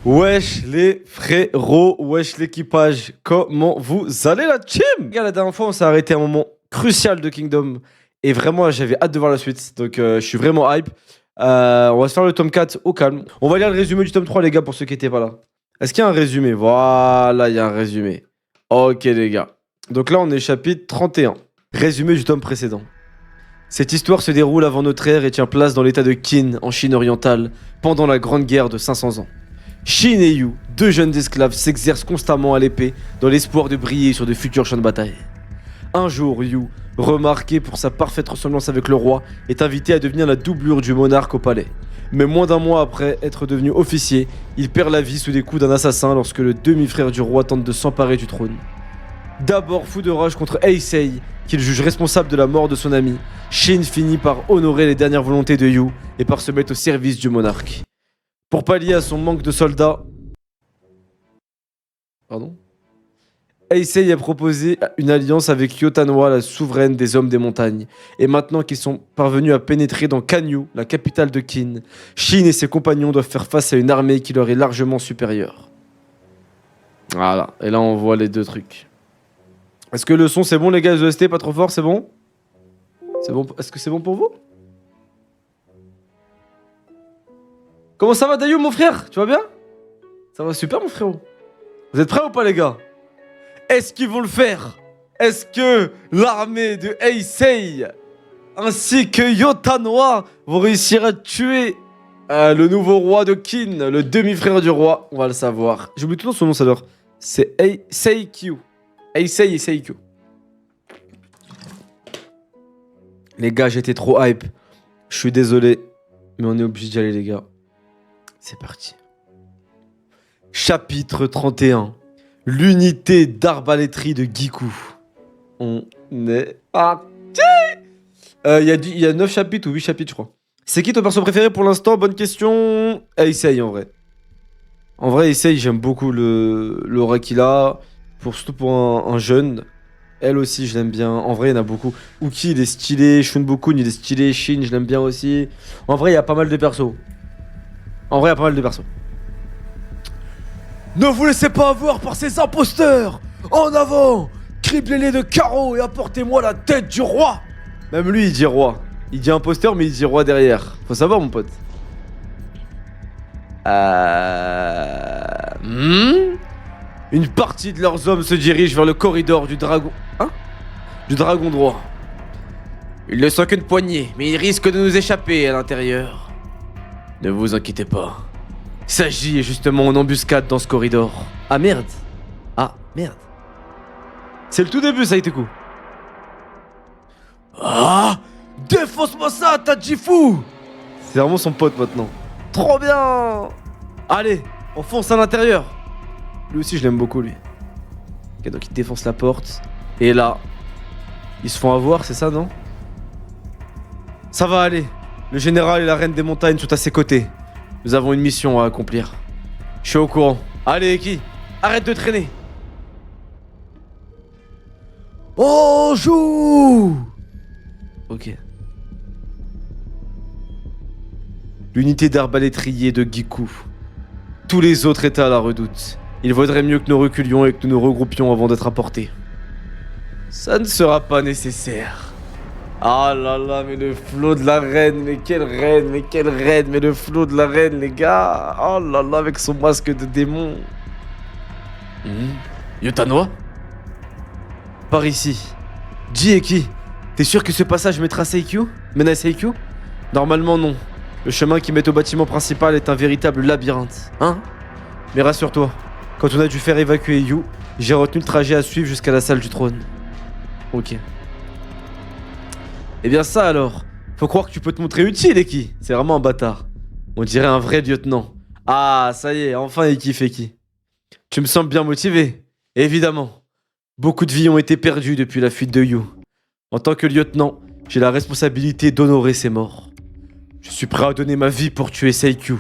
Wesh les frérots, wesh l'équipage, comment vous allez la team? Les gars, la dernière fois on s'est arrêté à un moment crucial de Kingdom et vraiment j'avais hâte de voir la suite, donc je suis vraiment hype. On va se faire le tome 4 au calme. On va lire le résumé du tome 3 les gars pour ceux qui étaient pas là. Est-ce qu'il y a un résumé? Voilà, il y a un résumé. Ok les gars, donc là on est chapitre 31. Résumé du tome précédent. Cette histoire se déroule avant notre ère et tient place dans l'état de Qin, en Chine orientale, pendant la Grande Guerre de 500 ans. Shin et Yu, deux jeunes esclaves, s'exercent constamment à l'épée dans l'espoir de briller sur de futurs champs de bataille. Un jour, Yu, remarqué pour sa parfaite ressemblance avec le roi, est invité à devenir la doublure du monarque au palais. Mais moins d'un mois après être devenu officier, il perd la vie sous les coups d'un assassin lorsque le demi-frère du roi tente de s'emparer du trône. D'abord fou de rage contre Heisei, qu'il juge responsable de la mort de son ami, Shin finit par honorer les dernières volontés de Yu et par se mettre au service du monarque. Pour pallier à son manque de soldats... Heisei a proposé une alliance avec Yotanwa, la souveraine des hommes des montagnes. Et maintenant qu'ils sont parvenus à pénétrer dans Kanyu, la capitale de Qin, Shin et ses compagnons doivent faire face à une armée qui leur est largement supérieure. Voilà, et là on voit les deux trucs. Est-ce que le son c'est bon les gars, les OST pas trop fort, c'est bon? C'est bon, est-ce que c'est bon pour vous? Comment ça va Dayu mon frère? Tu vas bien? Ça va super mon frérot. Vous êtes prêts ou pas les gars? Est-ce qu'ils vont le faire? Est-ce que l'armée de Heisei ainsi que Yotanwa vont réussir à tuer le nouveau roi de Qin, le demi-frère du roi? On va le savoir. J'oublie tout le temps son nom ça alors. C'est Heisei-Kyu. Heisei et Seikyu. Les gars, j'étais trop hype. Je suis désolé, mais on est obligé d'y aller les gars. C'est parti. Chapitre 31. L'unité d'arbalétrie de Giku. On est parti. Il y a 9 chapitres ou 8 chapitres, je crois. C'est qui ton perso préféré pour l'instant? Bonne question. Heisei en vrai. En vrai, Heisei, j'aime beaucoup l'aura qu'il a. Surtout pour un jeune. Elle aussi, je l'aime bien. En vrai, il y en a beaucoup. Uki, il est stylé. Shunbokun, il est stylé. Shin, je l'aime bien aussi. En vrai, il y a pas mal de persos. Ne vous laissez pas avoir par ces imposteurs! En avant! Criblez-les de carreaux et apportez-moi la tête du roi! Même lui, il dit roi. Il dit imposteur, mais il dit roi derrière. Faut savoir, mon pote. Une partie de leurs hommes se dirige vers le corridor du dragon... Du dragon droit. Ils ne sont qu'une poignée, mais ils risquent de nous échapper à l'intérieur. Ne vous inquiétez pas. Il s'agit justement d'une embuscade dans ce corridor. Ah merde. C'est le tout début, ça a été cool. Défonce-moi ça, Tajifu. C'est vraiment son pote maintenant. Trop bien. Allez, on fonce à l'intérieur. Lui aussi, je l'aime beaucoup, lui. Ok, donc il défonce la porte. Et là, ils se font avoir, c'est ça, non? Ça va aller. Le général et la reine des montagnes sont à ses côtés. Nous avons une mission à accomplir. Je suis au courant. Allez, Eki, arrête de traîner. On joue. Ok. L'unité d'arbalétrier de Giku. Tous les autres étaient à la redoute. Il vaudrait mieux que nous reculions et que nous nous regroupions avant d'être apportés. Ça ne sera pas nécessaire. Ah là là, mais le flot de la reine, mais quelle reine, mais le flot de la reine, les gars. Oh là là, avec son masque de démon. Yotanwa? Par ici. Eki, t'es sûr que ce passage mène à Seikyu? Normalement non. Le chemin qui mène au bâtiment principal est un véritable labyrinthe, hein? Mais rassure-toi, quand on a dû faire évacuer Yu, j'ai retenu le trajet à suivre jusqu'à la salle du trône. Ok. Eh bien ça alors, faut croire que tu peux te montrer utile, Eki. C'est vraiment un bâtard. On dirait un vrai lieutenant. Ah, ça y est, enfin Eki Feki. Tu me sembles bien motivé. Évidemment. Beaucoup de vies ont été perdues depuis la fuite de Yu. En tant que lieutenant, j'ai la responsabilité d'honorer ses morts. Je suis prêt à donner ma vie pour tuer Seikyu,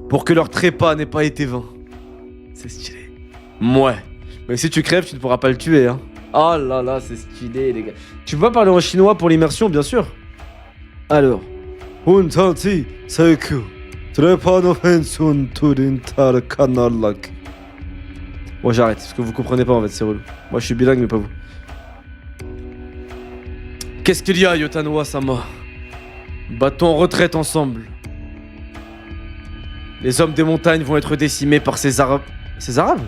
pour que leur trépas n'ait pas été vain. C'est stylé. Mouais. Mais si tu crèves, tu ne pourras pas le tuer, hein. Oh là là, c'est stylé, les gars. Tu peux pas parler en chinois pour l'immersion, bien sûr. Alors. Untanti Seikyu. Trepanofensun turintar kanalak. Bon, j'arrête, parce que vous comprenez pas en fait, c'est relou. Moi je suis bilingue, mais pas vous. Qu'est-ce qu'il y a, Yotanoa Sama? Battons en retraite ensemble. Les hommes des montagnes vont être décimés par ces Arabes. Ces Arabes?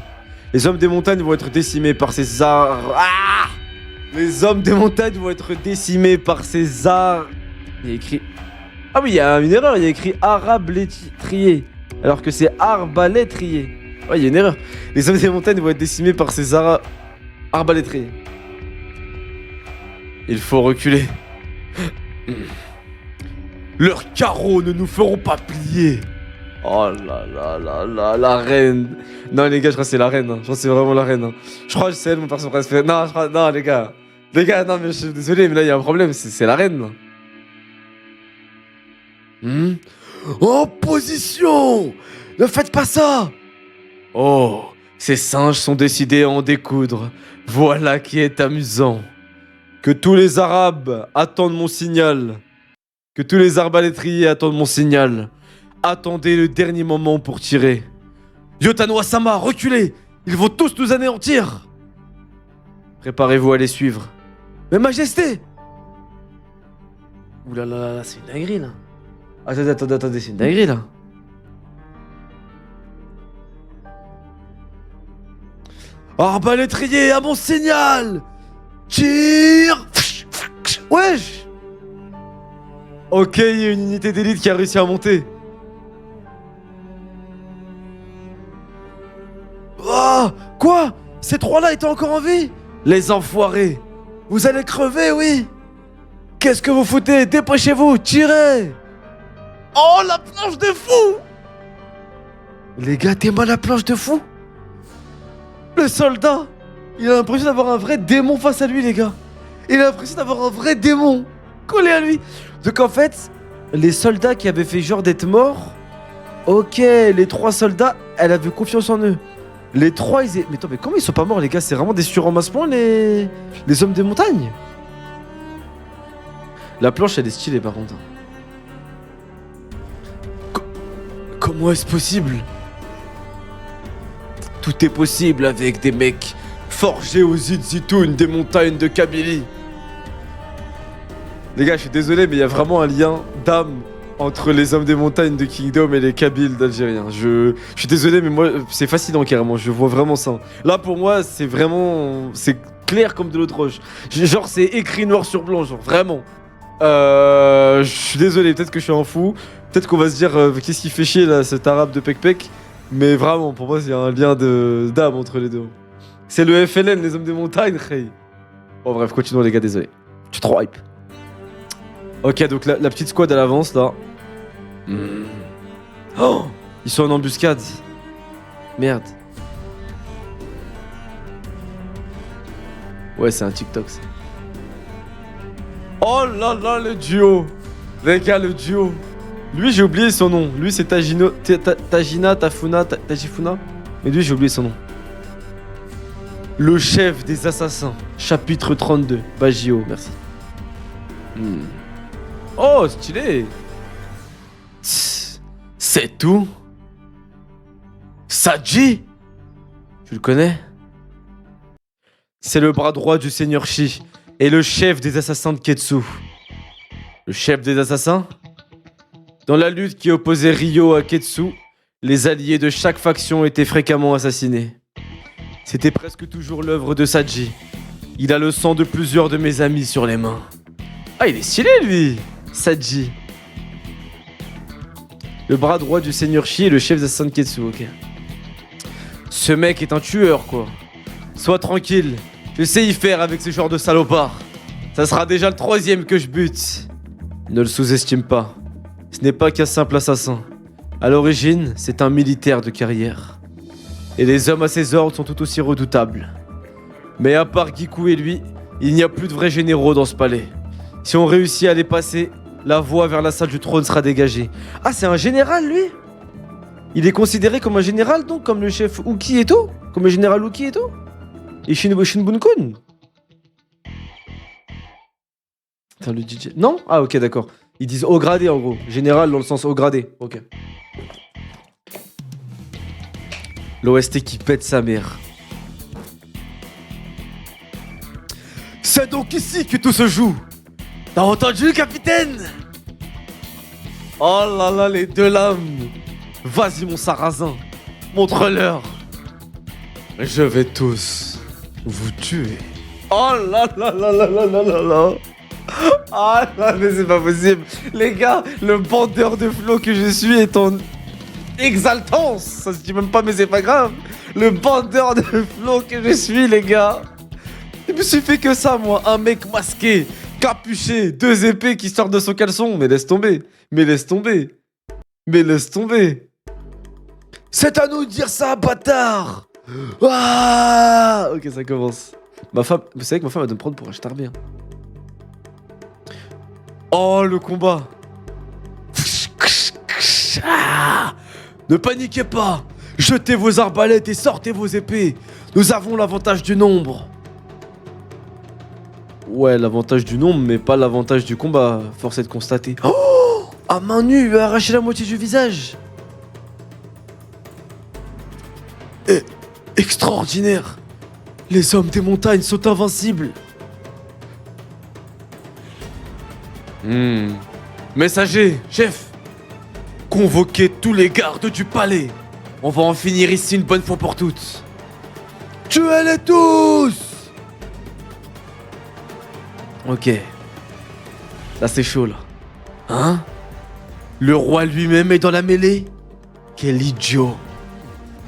Les hommes des montagnes vont être décimés par ces Arabes. Ah! Les hommes des montagnes vont être décimés par ces Arabes. Il y a écrit. Ah oui, il y a une erreur, il y a écrit arabe-trié. Alors que c'est arbalètrier. Ouais, il y a une erreur. Les hommes des montagnes vont être décimés par ces arbalétriers. Il faut reculer. Leurs carreaux ne nous feront pas plier. Oh là là là là, la reine. Non les gars, je crois que c'est la reine. Hein. Je crois que c'est vraiment la reine. Hein. Je crois que c'est elle mon perso préféré. Non, je crois... Non les gars. Les gars, non mais je suis désolé, mais là il y a un problème. C'est la reine. Là. En position! Ne faites pas ça! Oh, ces singes sont décidés à en découdre. Voilà qui est amusant. Que tous les Arabes attendent mon signal. Que tous les arbalétriers attendent mon signal. Attendez le dernier moment pour tirer. Yotanoa Sama, reculez! Ils vont tous nous anéantir! Préparez-vous à les suivre. Mais majesté! Ouh là là là, c'est une dinguerie là. Attendez, c'est une dinguerie là. Arbalétrier, à mon signal! Tire! Wesh! Ok, il y a une unité d'élite qui a réussi à monter. Oh! Quoi? Ces trois-là étaient encore en vie? Les enfoirés! Vous allez crever, oui! Qu'est-ce que vous foutez? Dépêchez-vous, tirez! Oh, la planche de fou! Les gars, t'es mal la planche de fou? Le soldat, il a l'impression d'avoir un vrai démon face à lui, les gars. Il a l'impression d'avoir un vrai démon collé à lui. Donc en fait, les soldats qui avaient fait genre d'être morts, ok, les trois soldats, elle avait confiance en eux. Les trois, ils... Mais attends, mais comment ils sont pas morts, les gars? C'est vraiment des surramassements, les hommes des montagnes. La planche, elle est stylée, par contre. Comment est-ce possible? Tout est possible avec des mecs forgés aux Zitoun des montagnes de Kabylie. Les gars, je suis désolé, mais il y a vraiment un lien d'âme entre les hommes des montagnes de Kingdom et les Kabyles d'Algériens. Je suis désolé, mais moi, c'est fascinant carrément. Je vois vraiment ça. Là, pour moi, c'est vraiment... C'est clair comme de l'eau de roche. Genre, c'est écrit noir sur blanc, genre, vraiment. Je suis désolé, peut-être que je suis un fou. Peut-être qu'on va se dire, qu'est-ce qui fait chier, là, cet arabe de Pek. Mais vraiment, pour moi, il y a un lien d'âme entre les deux. C'est le FLN, les hommes des montagnes, hey. Bon, bref, continuons, les gars, désolé. Je suis trop hype. Ok, donc la petite squad, elle avance, là. Oh, ils sont en embuscade. Merde. Ouais, c'est un TikTok, ça. Oh là là, le duo. Les gars, le duo. Lui, j'ai oublié son nom. Lui, c'est Tajina, Tajifuna. Mais lui, j'ai oublié son nom. Le chef des assassins. Chapitre 32. Bajio, merci. Oh, stylé. C'est tout? Saji? Tu le connais? C'est le bras droit du seigneur Shi et le chef des assassins de Ketsu. Le chef des assassins? Dans la lutte qui opposait Ryo à Ketsu, les alliés de chaque faction étaient fréquemment assassinés. C'était presque toujours l'œuvre de Saji. Il a le sang de plusieurs de mes amis sur les mains. Ah, il est stylé, lui, Saji. Le bras droit du seigneur Shi et le chef des assassins de Ketsu, ok. Ce mec est un tueur, quoi. Sois tranquille, je sais y faire avec ce genre de salopard. Ça sera déjà le 3e que je bute. Ne le sous-estime pas. Ce n'est pas qu'un simple assassin. À l'origine, c'est un militaire de carrière. Et les hommes à ses ordres sont tout aussi redoutables. Mais à part Giku et lui, il n'y a plus de vrais généraux dans ce palais. Si on réussit à les passer, la voie vers la salle du trône sera dégagée. Ah, c'est un général, lui? Il est considéré comme un général, donc, comme le chef Uki et tout? Comme le général Uki et tout? Et Shinbun-kun? Putain, le DJ. Non? Ah, ok, d'accord. Ils disent haut gradé en gros. Général dans le sens haut gradé. Ok. L'OST qui pète sa mère. C'est donc ici que tout se joue. T'as entendu, capitaine? Oh là là, les deux lames. Vas-y, mon sarrasin. Montre-leur. Je vais tous vous tuer. Oh là là là là là là là là. Ah non, mais c'est pas possible. Les gars, le bandeur de flow que je suis est en exaltance. Ça se dit même pas, mais c'est pas grave. Le bandeur de flow que je suis, les gars. Il me suffit que ça, moi. Un mec masqué, capuché, 2 épées qui sortent de son caleçon. Mais laisse tomber. Mais laisse tomber. Mais laisse tomber. C'est à nous de dire ça, bâtard. Ah ok, ça commence. Ma femme, vous savez que ma femme va me prendre pour un starbé. Hein. Oh, le combat. Ah, ne paniquez pas. Jetez vos arbalètes et sortez vos épées. Nous avons l'avantage du nombre. Ouais, l'avantage du nombre, mais pas l'avantage du combat, force est de constater. Oh, à main nue, il lui a arraché la moitié du visage. Extraordinaire. Les hommes des montagnes sont invincibles. Messager, chef. Convoquez tous les gardes du palais. On va en finir ici une bonne fois pour toutes. Tuez-les tous. Ok. Là c'est chaud là. Hein? Le roi lui-même est dans la mêlée? Quel idiot.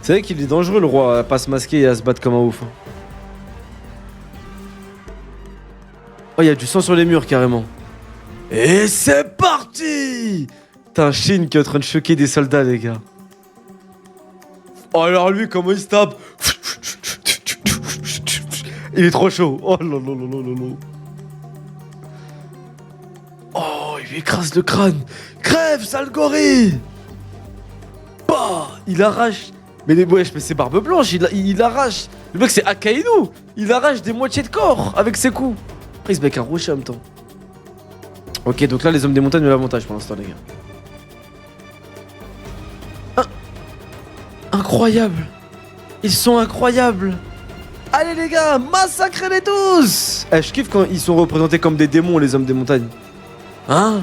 C'est vrai qu'il est dangereux le roi à pas se masquer et à se battre comme un ouf. Oh, il y a du sang sur les murs carrément. Et c'est parti! T'as un Shin qui est en train de choquer des soldats, les gars. Oh, alors lui, comment il se tape? Il est trop chaud. Oh là là là là là là. Oh, il lui écrase le crâne. Crève, sale gorille! Bah, il arrache. Mais les wesh, mais c'est Barbe Blanche, il arrache. Le mec, c'est Akainu. Il arrache des moitiés de corps avec ses coups. Après, il se met avec un rocher en même temps. Ok, donc là, les hommes des montagnes ont l'avantage pour l'instant, les gars. Incroyable. Ils sont incroyables. Allez, les gars, massacrez-les tous. Je kiffe quand ils sont représentés comme des démons, les hommes des montagnes. Hein?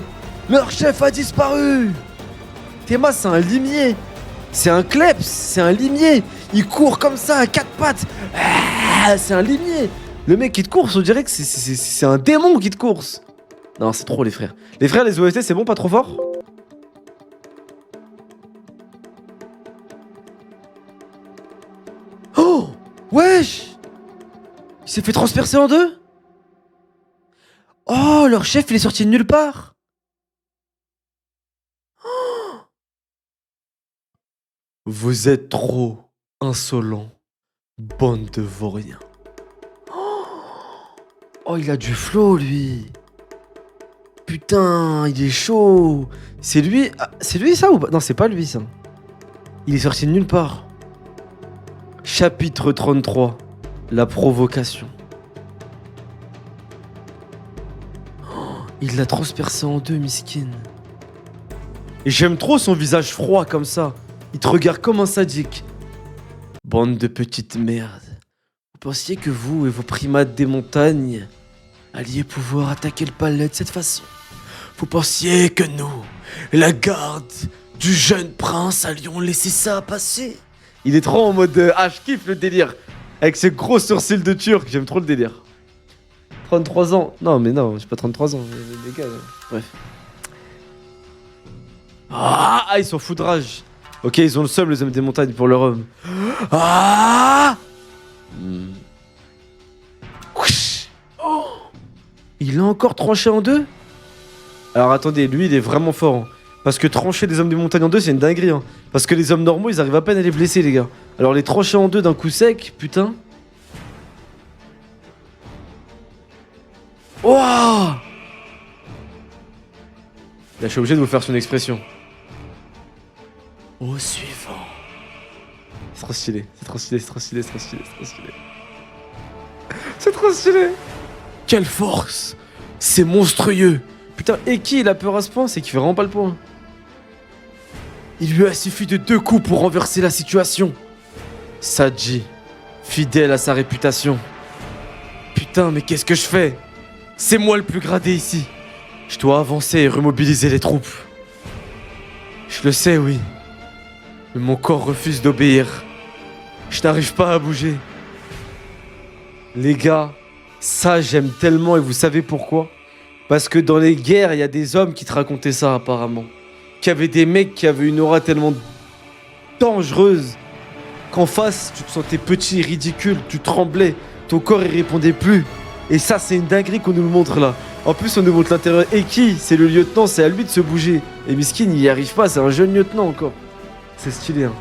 Leur chef a disparu. Théma, c'est un limier. C'est un kleps, c'est un limier. Il court comme ça à 4 pattes. Ah, c'est un limier. Le mec qui te course, on dirait que c'est un démon qui te course. Non, c'est trop les frères. Les frères, les OST, c'est bon, pas trop fort? Oh! Wesh! Il s'est fait transpercer en deux? Oh, leur chef, il est sorti de nulle part. Oh, vous êtes trop insolents, bande de vauriens. Oh, il a du flow, lui. Putain, il est chaud. C'est lui... Ah, c'est lui, ça, ou pas? Non, c'est pas lui, ça. Il est sorti de nulle part. Chapitre 33. La provocation. Oh, il l'a transpercé en deux, miskin. Et j'aime trop son visage froid comme ça. Il te regarde comme un sadique. Bande de petites merdes. Vous pensiez que vous et vos primates des montagnes alliez pouvoir attaquer le palais de cette façon? Vous pensiez que nous, la garde du jeune prince, allions laisser ça passer? Il est trop en mode ah, je kiffe le délire. Avec ses gros sourcils de turc, j'aime trop le délire. 33 ans. Non, mais non, j'ai pas 33 ans. Les gars, bref. Ah, ils sont foudrage. Ok, ils ont le seum, les hommes des montagnes, pour leur homme. Ah oh, il a encore tranché en deux? Alors attendez, lui, il est vraiment fort. Hein. Parce que trancher les hommes des montagnes en deux, c'est une dinguerie. Hein. Parce que les hommes normaux, ils arrivent à peine à les blesser, les gars. Alors les trancher en deux d'un coup sec, putain. Wouah! Là, je suis obligé de vous faire son expression. Au suivant. C'est trop stylé, c'est trop stylé, c'est trop stylé, c'est trop stylé, c'est trop stylé. C'est trop stylé. Quelle force! C'est monstrueux. Putain, Eki, il a peur à ce point, c'est qu'il fait vraiment pas le point. Il lui a suffi de 2 coups pour renverser la situation. Saji, fidèle à sa réputation. Putain, mais qu'est-ce que je fais? C'est moi le plus gradé ici. Je dois avancer et remobiliser les troupes. Je le sais, oui. Mais mon corps refuse d'obéir. Je n'arrive pas à bouger. Les gars, ça j'aime tellement et vous savez pourquoi? Parce que dans les guerres, il y a des hommes qui te racontaient ça apparemment. Qu'il y avait des mecs qui avaient une aura tellement dangereuse qu'en face, tu te sentais petit, ridicule, tu tremblais, ton corps il répondait plus. Et ça, c'est une dinguerie qu'on nous le montre là. En plus, on nous montre l'intérieur. Et qui? C'est le lieutenant, c'est à lui de se bouger. Et Miskin, il y arrive pas, c'est un jeune lieutenant encore. C'est stylé, hein.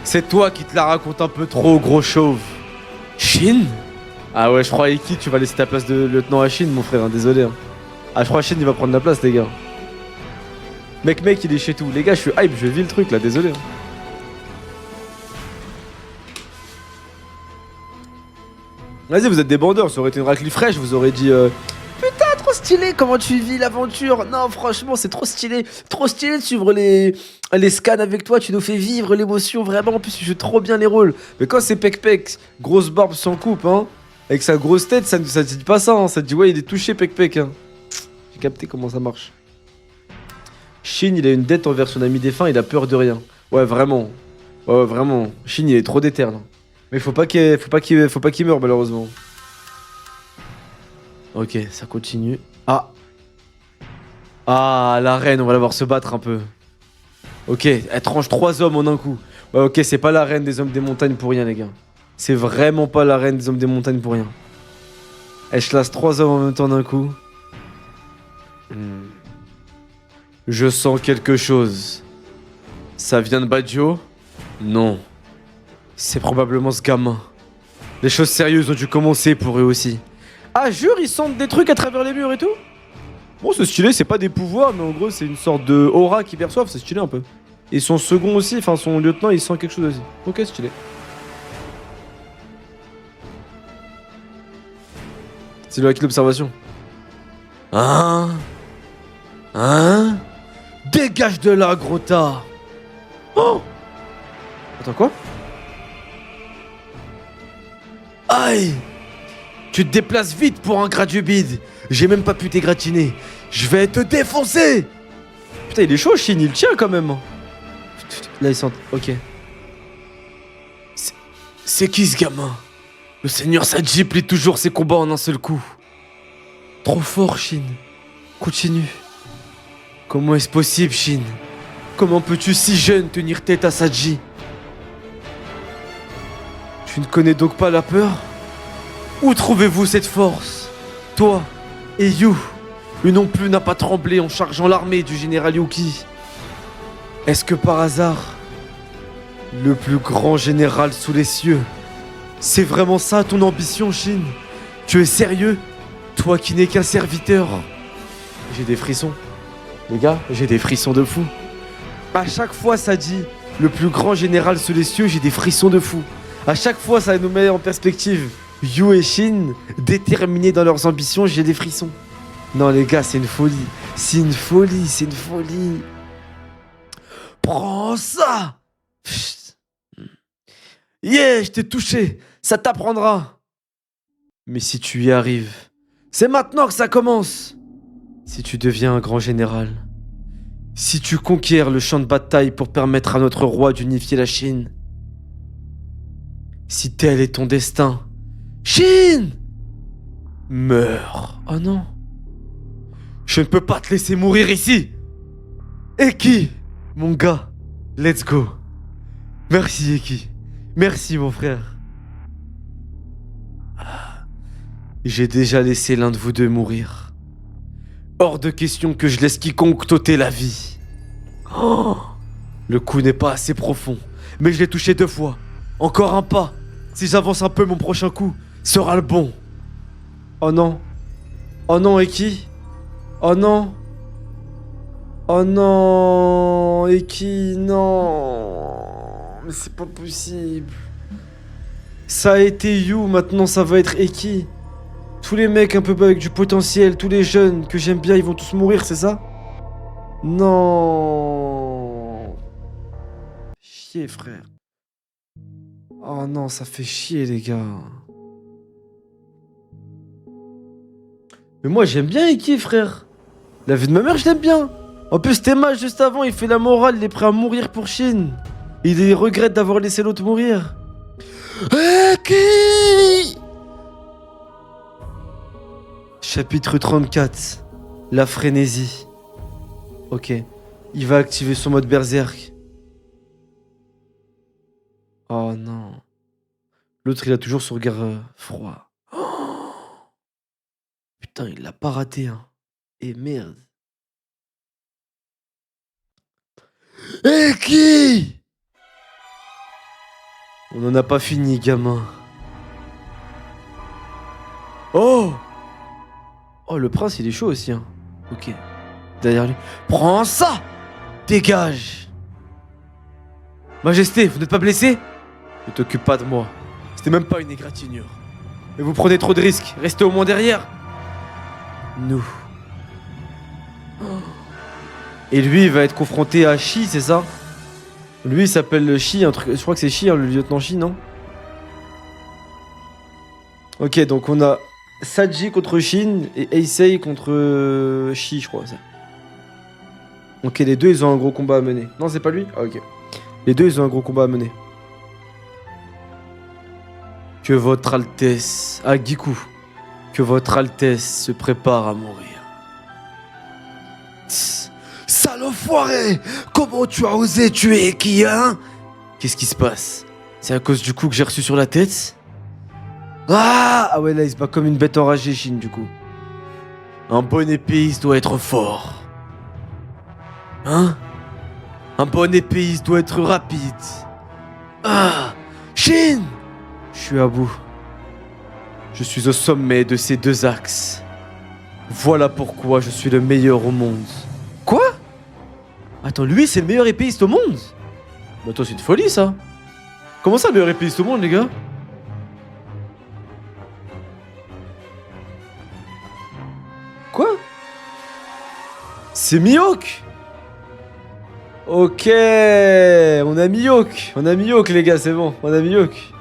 C'est toi qui te la raconte un peu trop, gros chauve. Shin? Ah ouais, je crois Eki, tu vas laisser ta place de lieutenant à Shin, mon frère, hein, désolé. Hein. Ah, je crois Shin, il va prendre la place, les gars. Mec, il est chez tout. Les gars, je suis hype, je vis le truc là, désolé. Hein. Vas-y, vous êtes des bandeurs, ça aurait été une raclée fraîche, vous aurez dit putain, trop stylé, comment tu vis l'aventure? Non, franchement, c'est trop stylé de suivre les scans avec toi, tu nous fais vivre l'émotion, vraiment, en plus, tu joues trop bien les rôles. Mais quand c'est Pec, grosse barbe sans coupe, hein, avec sa grosse tête, ça te dit pas ça, hein, ça te dit ouais, il est touché Pec, hein. J'ai capté comment ça marche. Shin, il a une dette envers son ami défunt, il a peur de rien. Ouais, vraiment. Ouais, vraiment. Shin, il est trop déter, là. Mais faut pas qu'il meure, malheureusement. Ok, ça continue. Ah. Ah, la reine, on va la voir se battre un peu. Ok, elle tranche 3 hommes en un coup. Ouais, ok, c'est pas la reine des hommes des montagnes pour rien, les gars. C'est vraiment pas la reine des hommes des montagnes pour rien. Elle chasse 3 hommes en même temps d'un coup. Je sens quelque chose. Ça vient de Badio? Non. C'est probablement ce gamin. Les choses sérieuses ont dû commencer pour eux aussi. Ah, jure, ils sentent des trucs à travers les murs et tout? Bon, c'est stylé, c'est pas des pouvoirs, mais en gros, c'est une sorte de aura qu'ils perçoivent, c'est stylé un peu. Et son second aussi, enfin son lieutenant, il sent quelque chose aussi. Ok, stylé. C'est le hack d'observation. Hein? Dégage de là, gros tas! Oh! Attends, quoi? Aïe! Tu te déplaces vite pour un gradué bide. J'ai même pas pu t'égratiner. Je vais te défoncer! Putain, il est chaud, Shin, il tient quand même. Là, il sent... Ok. C'est qui ce gamin? Le seigneur Saji plie toujours ses combats en un seul coup. Trop fort, Shin. Continue. Comment est-ce possible, Shin? Comment peux-tu si jeune tenir tête à Saji? Tu ne connais donc pas la peur? Où trouvez-vous cette force? Toi et Yu, lui non plus n'a pas tremblé en chargeant l'armée du général Yuki. Est-ce que par hasard, le plus grand général sous les cieux, c'est vraiment ça ton ambition, Shin? Tu es sérieux? Toi qui n'es qu'un serviteur. J'ai des frissons. Les gars, j'ai des frissons de fou. À chaque fois ça dit le plus grand général sous les cieux, j'ai des frissons de fou. À chaque fois ça nous met en perspective Yu et Shin, déterminés dans leurs ambitions, j'ai des frissons. Non les gars, c'est une folie. C'est une folie, c'est une folie. Prends ça! Psst. Yeah, je t'ai touché. Ça t'apprendra. Mais si tu y arrives, c'est maintenant que ça commence. Si tu deviens un grand général, si tu conquiers le champ de bataille pour permettre à notre roi d'unifier la Chine, si tel est ton destin, Shin! Meurs. Oh non. Je ne peux pas te laisser mourir ici. Eki, mon gars, let's go. Merci Eki. Merci mon frère. J'ai déjà laissé l'un de vous deux mourir. Hors de question que je laisse quiconque t'ôter la vie. Oh, le coup n'est pas assez profond, mais je l'ai touché 2 fois. Encore un pas. Si j'avance un peu, mon prochain coup sera le bon. Oh non. Oh non, Eki. Oh non. Oh non. Eki, non. Mais c'est pas possible. Ça a été You, maintenant ça va être Eki. Tous les mecs un peu avec du potentiel, tous les jeunes que j'aime bien, ils vont tous mourir, c'est ça? Non. Chier, frère. Oh non, ça fait chier, les gars. Mais moi, j'aime bien Eki, frère. La vie de ma mère, je l'aime bien. En plus, Théma, juste avant, il fait la morale, il est prêt à mourir pour Shin. Il regrette d'avoir laissé l'autre mourir. Eki! Chapitre 34. La frénésie. Ok. Il va activer son mode berserk. Oh non. L'autre, il a toujours son regard froid. Oh putain, il l'a pas raté, hein. Et merde. Eki! On n'en a pas fini, gamin. Oh! Oh, le prince, il est chaud aussi, hein. Ok. Derrière lui. Prends ça! Dégage! Majesté, vous n'êtes pas blessé? Ne t'occupe pas de moi. C'était même pas une égratignure. Mais vous prenez trop de risques. Restez au moins derrière. Nous. Et lui, il va être confronté à Shi, c'est ça? Lui, il s'appelle Shi, un truc. Je crois que c'est Shi, hein, le lieutenant Shi, non? Ok, donc on a Saji contre Shin et Eisei contre Shi, je crois. Ça. Ok, les deux, ils ont un gros combat à mener. Non, c'est pas lui? Ah, ok. Les deux, ils ont un gros combat à mener. Que votre Altesse... Ah, Giku. Que votre Altesse se prépare à mourir. Tss. Sale enfoiré! Comment tu as osé tuer Eki, hein? Qu'est-ce qui se passe? C'est à cause du coup que j'ai reçu sur la tête? Ah ouais, là, il se bat comme une bête enragée, Shin, du coup. Un bon épéiste doit être fort. Hein? Un bon épéiste doit être rapide. Ah! Shin! Je suis à bout. Je suis au sommet de ces deux axes. Voilà pourquoi je suis le meilleur au monde. Quoi? Attends, lui, c'est le meilleur épéiste au monde? Bah toi, c'est une folie, ça. Comment ça, le meilleur épéiste au monde, les gars? Quoi? C'est Mihawk? Ok, on a Mihawk. On a Mihawk, les gars, c'est bon. On a Mihawk.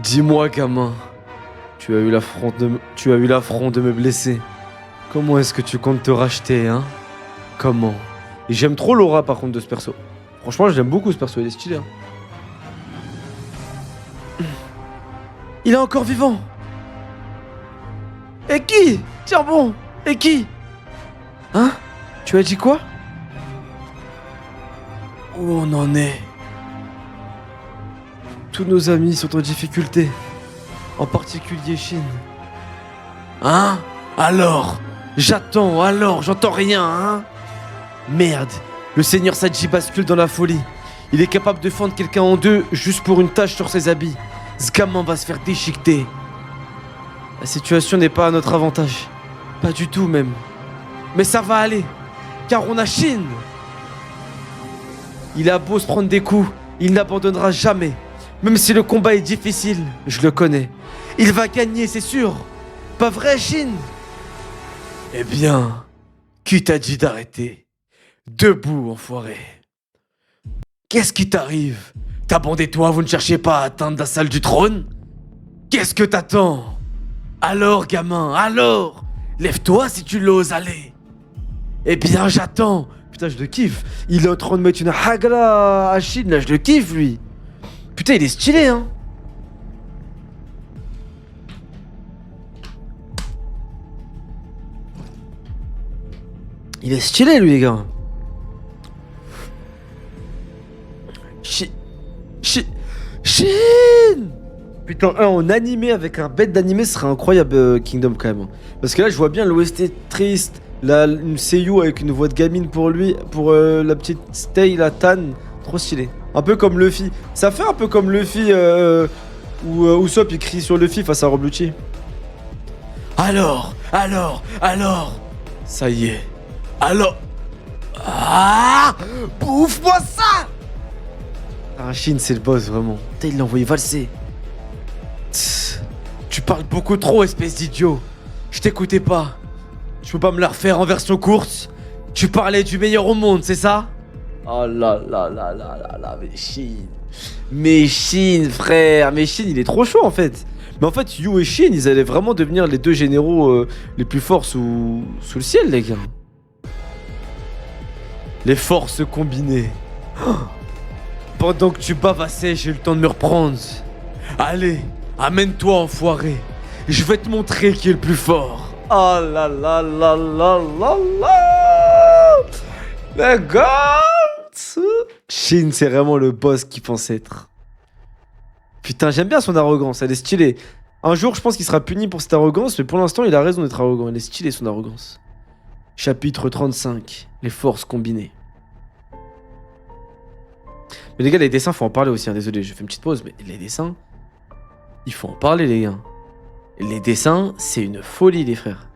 Dis-moi, gamin. Tu as eu l'affront de me blesser. Comment est-ce que tu comptes te racheter, hein? Comment? Et j'aime trop l'aura, par contre, de ce perso. Franchement, j'aime beaucoup ce perso, il est stylé. Hein. Il est encore vivant. Eki! Tiens bon! Eki! Hein? Tu as dit quoi? Où on en est? Tous nos amis sont en difficulté. En particulier Shin. Hein? Alors? J'entends rien, hein? Merde! Le seigneur Saji bascule dans la folie. Il est capable de fendre quelqu'un en deux juste pour une tache sur ses habits. Ce gamin va se faire déchiqueter. La situation n'est pas à notre avantage. Pas du tout même. Mais ça va aller. Car on a Shin. Il a beau se prendre des coups, il n'abandonnera jamais. Même si le combat est difficile, je le connais. Il va gagner, c'est sûr. Pas vrai, Shin? Eh bien, qui t'a dit d'arrêter? Debout, enfoiré. Qu'est-ce qui t'arrive? T'as bandé toi, vous ne cherchez pas à atteindre la salle du trône? Qu'est-ce que t'attends? Alors, gamin, alors! Lève-toi si tu l'oses, allez! Eh bien, j'attends! Putain, je le kiffe! Il est en train de mettre une hagla à Shin, là, je le kiffe, lui! Putain, il est stylé, hein! Il est stylé, lui, les gars! Shin! Putain, en animé avec un bête d'animé serait incroyable, Kingdom, quand même. Parce que là, je vois bien l'OST triste, une Seiyu avec une voix de gamine pour lui, pour la petite Stay, la Tan. Trop stylé. Un peu comme Luffy. Ça fait un peu comme Luffy où Usopp il crie sur Luffy face à Roblucci. Alors. Ça y est. Alors. Ah! Bouffe-moi ça! Ah, Shin, c'est le boss, vraiment. Putain, il l'a envoyé valser. Tss. Tu parles beaucoup trop, espèce d'idiot. Je t'écoutais pas. Tu peux pas me la refaire en version courte? Tu parlais du meilleur au monde, c'est ça? Oh là là là là là là, mais Shin. Mais Shin, frère. Mais Shin, il est trop chaud, en fait. Mais en fait, Yu et Shin, ils allaient vraiment devenir les deux généraux les plus forts sous le ciel, les gars. Les forces combinées. Oh. Pendant que tu bavassais, j'ai eu le temps de me reprendre. Allez, amène-toi, enfoiré. Je vais te montrer qui est le plus fort. Oh là là là là là là. Le goat. Shin, c'est vraiment le boss qu'il pense être. Putain, j'aime bien son arrogance, elle est stylée. Un jour, je pense qu'il sera puni pour cette arrogance, mais pour l'instant, il a raison d'être arrogant. Elle est stylée, son arrogance. Chapitre 35. Les forces combinées. Mais les gars, les dessins, faut en parler aussi. Hein. Désolé, je fais une petite pause, mais les dessins, il faut en parler, les gars. Les dessins, c'est une folie, les frères.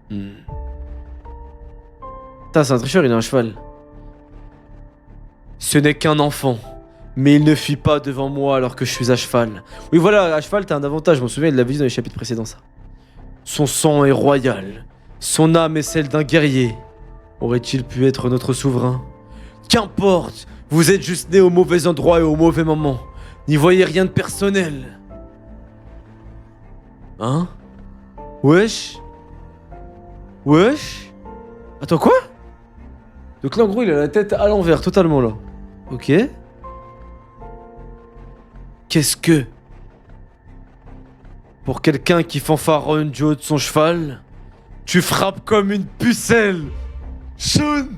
Putain, c'est un tricheur, il a un cheval. Ce n'est qu'un enfant, mais il ne fuit pas devant moi alors que je suis à cheval. Oui, voilà, à cheval, t'as un avantage. Je m'en souviens, il l'avait dit dans les chapitres précédents, ça. Son sang est royal. Son âme est celle d'un guerrier. Aurait-il pu être notre souverain? Qu'importe, vous êtes juste né au mauvais endroit et au mauvais moment. N'y voyez rien de personnel. Hein? Wesh? Wesh? Attends, quoi? Donc là, en gros, il a la tête à l'envers, totalement, là. Ok. Qu'est-ce que... Pour quelqu'un qui fanfaronne du haut de son cheval, tu frappes comme une pucelle. Shun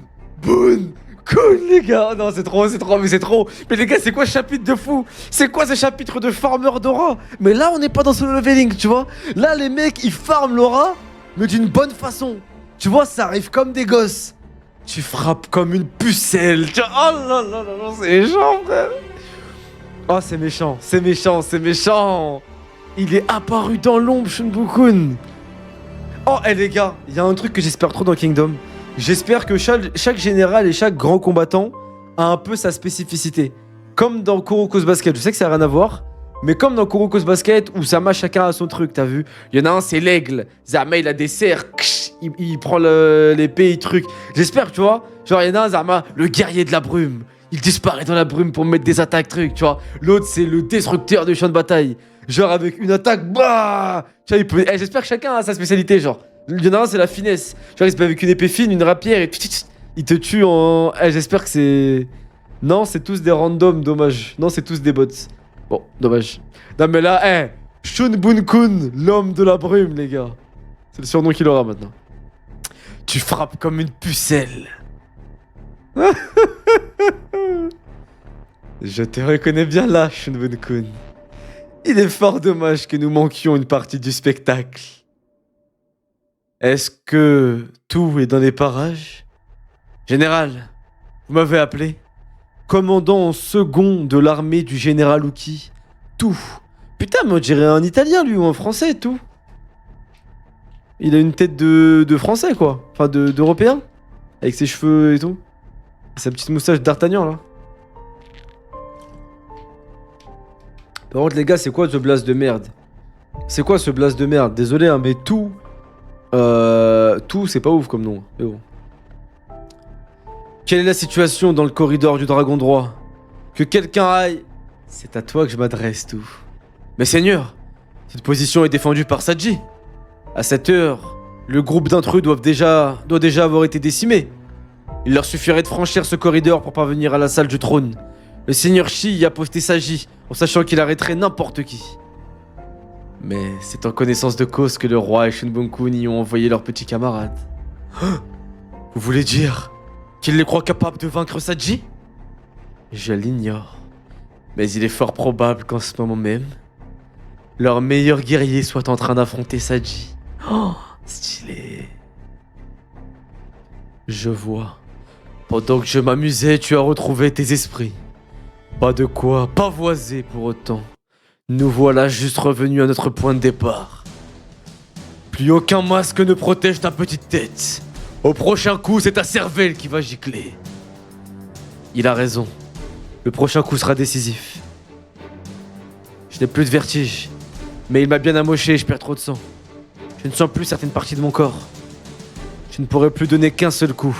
Boon Kun, les gars. Non, c'est trop, mais c'est trop. Mais les gars, c'est quoi ce chapitre de fou? C'est quoi ce chapitre de farmer d'aura? Mais là, on n'est pas dans ce leveling, tu vois. Là, les mecs, ils farment l'aura, mais d'une bonne façon. Tu vois, ça arrive comme des gosses. Tu frappes comme une pucelle. Oh là là là là, c'est méchant, frère. Oh, c'est méchant, c'est méchant, c'est méchant. Il est apparu dans l'ombre, Shunbukun. Oh, les gars, il y a un truc que j'espère trop dans Kingdom. J'espère que chaque général et chaque grand combattant a un peu sa spécificité. Comme dans Kuroko's Basket, je sais que ça n'a rien à voir, mais comme dans Kuroko's Basket, où Zama chacun a son truc, t'as vu? Il y en a un, c'est l'aigle. Zama, il a des cerfs. Il prend l'épée, il truc. J'espère, tu vois. Genre, il y en a un, Zama, le guerrier de la brume. Il disparaît dans la brume pour mettre des attaques, truc, tu vois. L'autre, c'est le destructeur du champ de bataille. Genre, avec une attaque, bah! Tu vois, il peut... j'espère que chacun a sa spécialité, genre. Il y en a un, c'est la finesse. Genre, il se met avec une épée fine, une rapière, et il te tue en... j'espère que c'est... Non, c'est tous des randoms, dommage. Non, c'est tous des bots. Bon, dommage. Non, mais là, Shun Bun-kun, l'homme de la brume, les gars. C'est le surnom qu'il aura maintenant. Tu frappes comme une pucelle. Je te reconnais bien là, Shun Bun-kun. Il est fort dommage que nous manquions une partie du spectacle. Est-ce que tout est dans les parages? Général, vous m'avez appelé. Commandant en second de l'armée du général Uki. Tout. Putain, mais on dirait un italien, lui, ou un français, tout. Il a une tête de français, quoi. Enfin, d'européen. Avec ses cheveux et tout. Et sa petite moustache d'Artagnan, là. Par contre, les gars, c'est quoi ce blast de merde? C'est quoi ce blast de merde? Désolé, hein, mais tout... tout, c'est pas ouf comme nom. Mais bon. Quelle est la situation dans le corridor du dragon droit? Que quelqu'un aille... C'est à toi que je m'adresse, tout. Mais seigneur, cette position est défendue par Saji. À cette heure, le groupe d'intrus doit déjà avoir été décimé. Il leur suffirait de franchir ce corridor pour parvenir à la salle du trône. Le seigneur Shi y a posté Saji, en sachant qu'il arrêterait n'importe qui. Mais c'est en connaissance de cause que le roi et Shunbun-kun y ont envoyé leurs petits camarades. Vous voulez dire qu'ils les croient capables de vaincre Saji? Je l'ignore. Mais il est fort probable qu'en ce moment même, leur meilleur guerrier soit en train d'affronter Saji. Oh, stylé. Je vois. Pendant que je m'amusais, tu as retrouvé tes esprits. Pas de quoi pavoiser pour autant. Nous voilà juste revenus à notre point de départ. Plus aucun masque ne protège ta petite tête. Au prochain coup, c'est ta cervelle qui va gicler. Il a raison. Le prochain coup sera décisif. Je n'ai plus de vertige. Mais il m'a bien amoché et je perds trop de sang. Je ne sens plus certaines parties de mon corps. Je ne pourrai plus donner qu'un seul coup.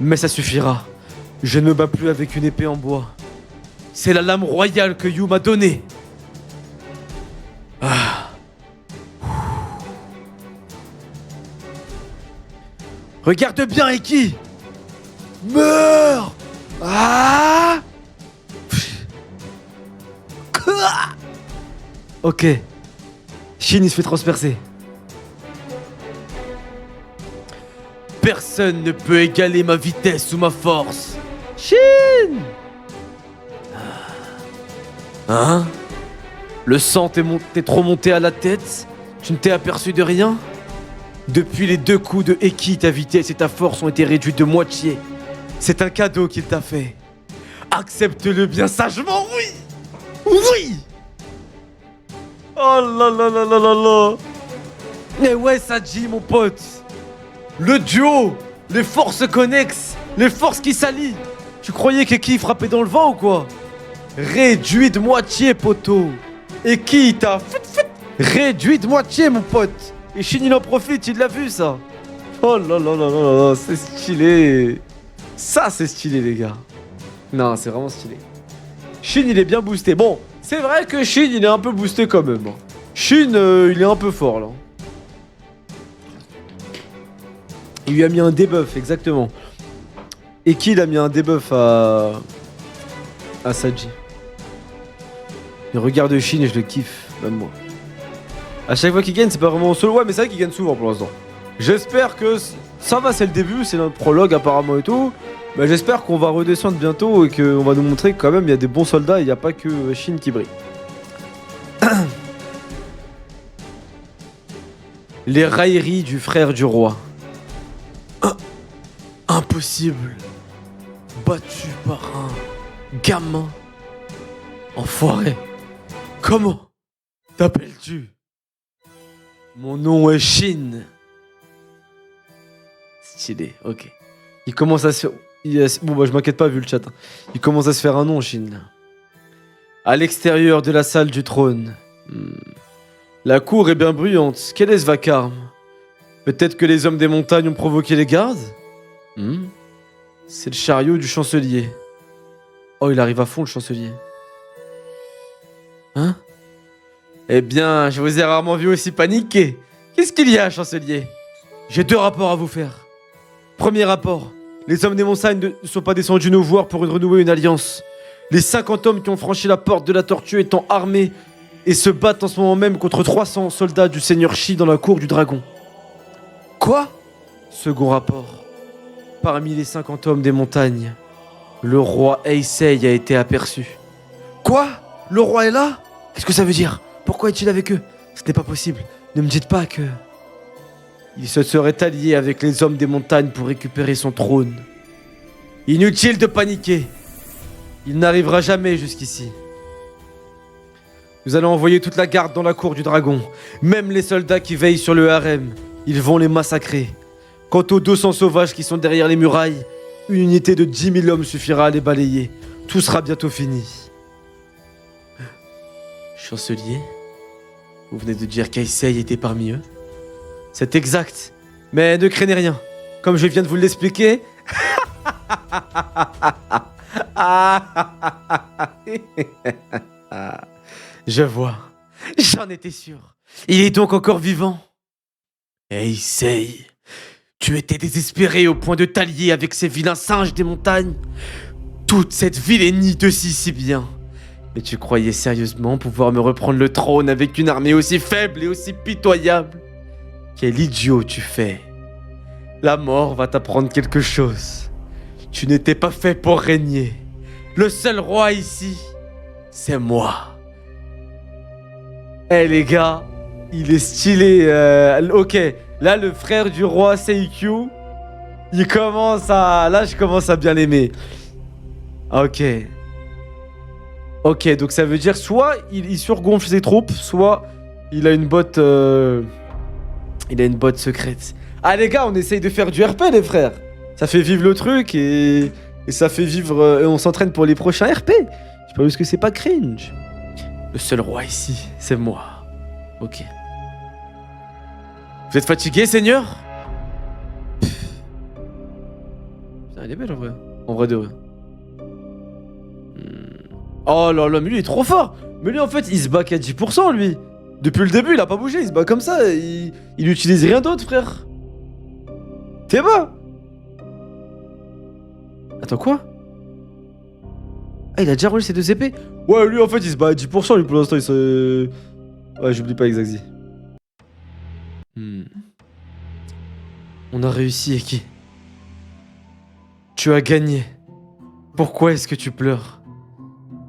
Mais ça suffira. Je ne me bats plus avec une épée en bois. C'est la lame royale que Yu m'a donnée. Ah. Regarde bien, Eki. Meurs. Ah. Ok. Shin, il se fait transpercer. Personne ne peut égaler ma vitesse ou ma force. Shin! Hein? Le sang t'est trop monté à la tête? Tu ne t'es aperçu de rien? Depuis les 2 coups de Eki, ta vitesse et ta force ont été réduites de moitié. C'est un cadeau qu'il t'a fait. Accepte-le bien sagement, oui! Oui! Oh là là là là là là! Mais ouais, Saji, mon pote! Le duo! Les forces connexes! Les forces qui s'allient! Tu croyais qu'Eki frappait dans le vent ou quoi? Réduit de moitié, poteau! Eki t'a réduit de moitié, mon pote! Et Shin, il en profite, il l'a vu, ça! Oh là là là là là, c'est stylé! Ça, c'est stylé, les gars! Non, c'est vraiment stylé. Shin, il est bien boosté. Bon, c'est vrai que Shin, il est un peu boosté quand même. Shin, il est un peu fort, là. Il lui a mis un debuff, exactement. Et qui il a mis un debuff à Saji. Et regarde Shin et je le kiffe, même moi. À chaque fois qu'il gagne, c'est pas vraiment en solo. Ouais, mais c'est vrai qu'il gagne souvent pour l'instant. J'espère que ça va, c'est le début, c'est notre prologue apparemment et tout. Mais j'espère qu'on va redescendre bientôt et qu'on va nous montrer que quand même il y a des bons soldats et il n'y a pas que Shin qui brille. Les railleries du frère du roi. Impossible. Battu par un gamin. Enfoiré. Comment t'appelles-tu? Mon nom est Shin. Stylé, ok. Il commence à se... Bon bah je m'inquiète pas vu le chat. Il commence à se faire un nom, Shin. À l'extérieur de la salle du trône. La cour est bien bruyante. Quel est ce vacarme? Peut-être que les hommes des montagnes ont provoqué les gardes? C'est le chariot du chancelier. Oh, il arrive à fond, le chancelier. Hein? Eh bien, je vous ai rarement vu aussi paniqué. Qu'est-ce qu'il y a, chancelier? J'ai 2 rapports à vous faire. Premier rapport. Les hommes des montagnes ne sont pas descendus nous voir pour renouer une alliance. Les 50 hommes qui ont franchi la porte de la tortue étant armés et se battent en ce moment même contre 300 soldats du seigneur Shi dans la cour du dragon. Quoi? Second rapport. Parmi les 50 hommes des montagnes, le roi Heisei a été aperçu. Quoi? Le roi est là? Qu'est-ce que ça veut dire? Pourquoi est-il avec eux? Ce n'est pas possible. Ne me dites pas que... Il se serait allié avec les hommes des montagnes pour récupérer son trône. Inutile de paniquer. Il n'arrivera jamais jusqu'ici. Nous allons envoyer toute la garde dans la cour du dragon. Même les soldats qui veillent sur le harem. Ils vont les massacrer. Quant aux 200 sauvages qui sont derrière les murailles, une unité de 10 000 hommes suffira à les balayer. Tout sera bientôt fini. Chancelier, vous venez de dire qu'Heisei était parmi eux? C'est exact. Mais ne craignez rien. Comme je viens de vous l'expliquer... Je vois. J'en étais sûr. Il est donc encore vivant. Heisei, tu étais désespéré au point de t'allier avec ces vilains singes des montagnes. Toute cette vilainie te scie si bien. Mais tu croyais sérieusement pouvoir me reprendre le trône avec une armée aussi faible et aussi pitoyable? Quel idiot tu fais. La mort va t'apprendre quelque chose. Tu n'étais pas fait pour régner. Le seul roi ici, c'est moi. Eh les gars, il est stylé. Ok, là le frère du roi Seikyu, il commence à... Là je commence à bien l'aimer. Ok. Ok, donc ça veut dire soit il surgonfle ses troupes, soit il a une botte... Il a une botte secrète. Ah les gars, on essaye de faire du RP les frères. Ça fait vivre le truc et Et ça fait vivre... et on s'entraîne pour les prochains RP. Je sais pas ce que c'est pas cringe. Le seul roi ici, c'est moi. Ok. Vous êtes fatigué, seigneur? Putain, elle est belle en vrai. En vrai de vrai. Oh là là, mais lui il est trop fort. Mais lui en fait, il se bat qu'à 10% lui. Depuis le début, il a pas bougé, il se bat comme ça. Il utilise rien d'autre, frère. T'es bas. Attends, quoi? Ah, il a déjà rangé ses 2 épées? Ouais, lui en fait, il se bat à 10%. Lui pour l'instant, il se... Ouais, j'oublie pas Exaxi. On a réussi, Eki. Tu as gagné. Pourquoi est-ce que tu pleures?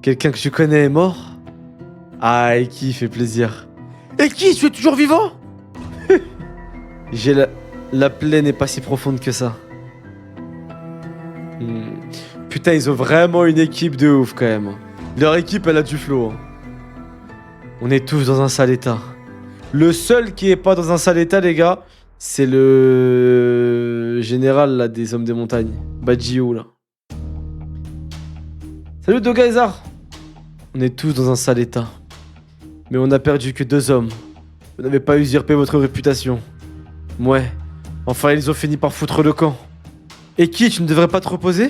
Quelqu'un que tu connais est mort? Ah, Eki, fait plaisir. Eki, tu es toujours vivant? J'ai la plaie n'est pas si profonde que ça. Putain, ils ont vraiment une équipe de ouf quand même. Leur équipe, elle a du flow. On est tous dans un sale état. Le seul qui est pas dans un sale état, les gars, c'est le général là, des hommes des montagnes. Bajio là. Salut Dogaizar. On est tous dans un sale état. Mais on n'a perdu que 2 hommes. Vous n'avez pas usurpé votre réputation. Ouais. Enfin, ils ont fini par foutre le camp. Et qui, tu ne devrais pas te reposer?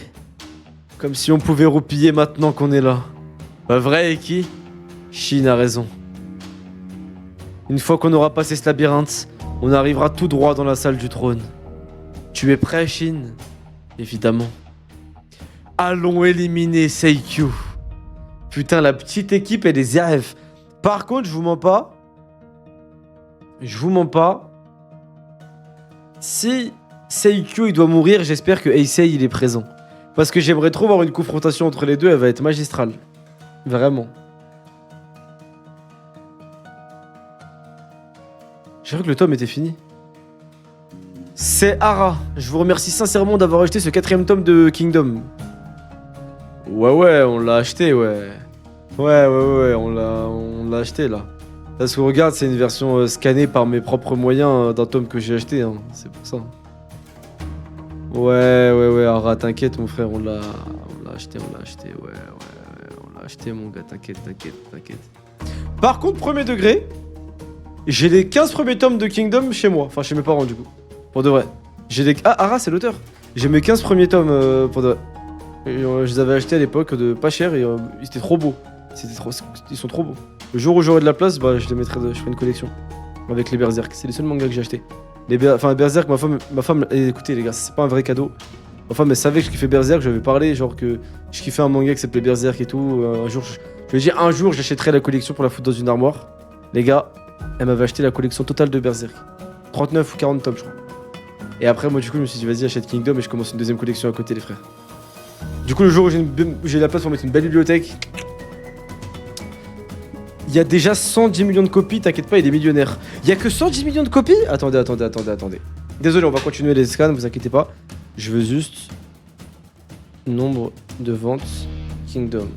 Comme si on pouvait roupiller maintenant qu'on est là. Pas vrai, Eki? Shin a raison. Une fois qu'on aura passé ce labyrinthe, on arrivera tout droit dans la salle du trône. Tu es prêt, Shin? Évidemment. Allons éliminer Seikyu. Putain, la petite équipe, elle est ZRF. Par contre, je vous mens pas. Si Seikyu il doit mourir, j'espère que Heisei il est présent. Parce que j'aimerais trop voir une confrontation entre les deux, elle va être magistrale. Vraiment. J'ai cru que le tome était fini. C'est Ara. Je vous remercie sincèrement d'avoir acheté ce 4ème tome de Kingdom. Ouais, on l'a acheté, ouais. Ouais, on l'a acheté là. Parce que regarde, c'est une version scannée par mes propres moyens d'un tome que j'ai acheté, hein. C'est pour ça. Ouais, Ara, t'inquiète mon frère, on l'a acheté, ouais, on l'a acheté mon gars, t'inquiète. Par contre, premier degré, j'ai les 15 premiers tomes de Kingdom chez moi, enfin chez mes parents du coup, pour de vrai. Ah, Ara c'est l'auteur. J'ai mes 15 premiers tomes pour de vrai. Je les avais achetés à l'époque de pas cher et ils étaient trop beaux. Ils sont trop beaux. Le jour où j'aurai de la place, bah je ferai une collection avec les Berserk. C'est les seuls mangas que j'ai achetés. Berserk, ma femme, écoutez les gars, c'est pas un vrai cadeau. Ma femme elle savait que je kiffais Berserk, je lui avais parlé genre que je kiffais un manga qui s'appelait Berserk et tout. Un jour, je lui ai dit un jour j'achèterai la collection pour la foutre dans une armoire. Les gars, elle m'avait acheté la collection totale de Berserk. 39 ou 40 tomes je crois. Et après moi du coup je me suis dit vas-y achète Kingdom et je commence une 2ème collection à côté les frères. Du coup le jour où j'ai la place pour mettre une belle bibliothèque, il y a déjà 110 millions de copies, t'inquiète pas, il est millionnaire. Il y a que 110 millions de copies? Attendez. Désolé, on va continuer les scans, vous inquiétez pas. Je veux juste... nombre de ventes Kingdom.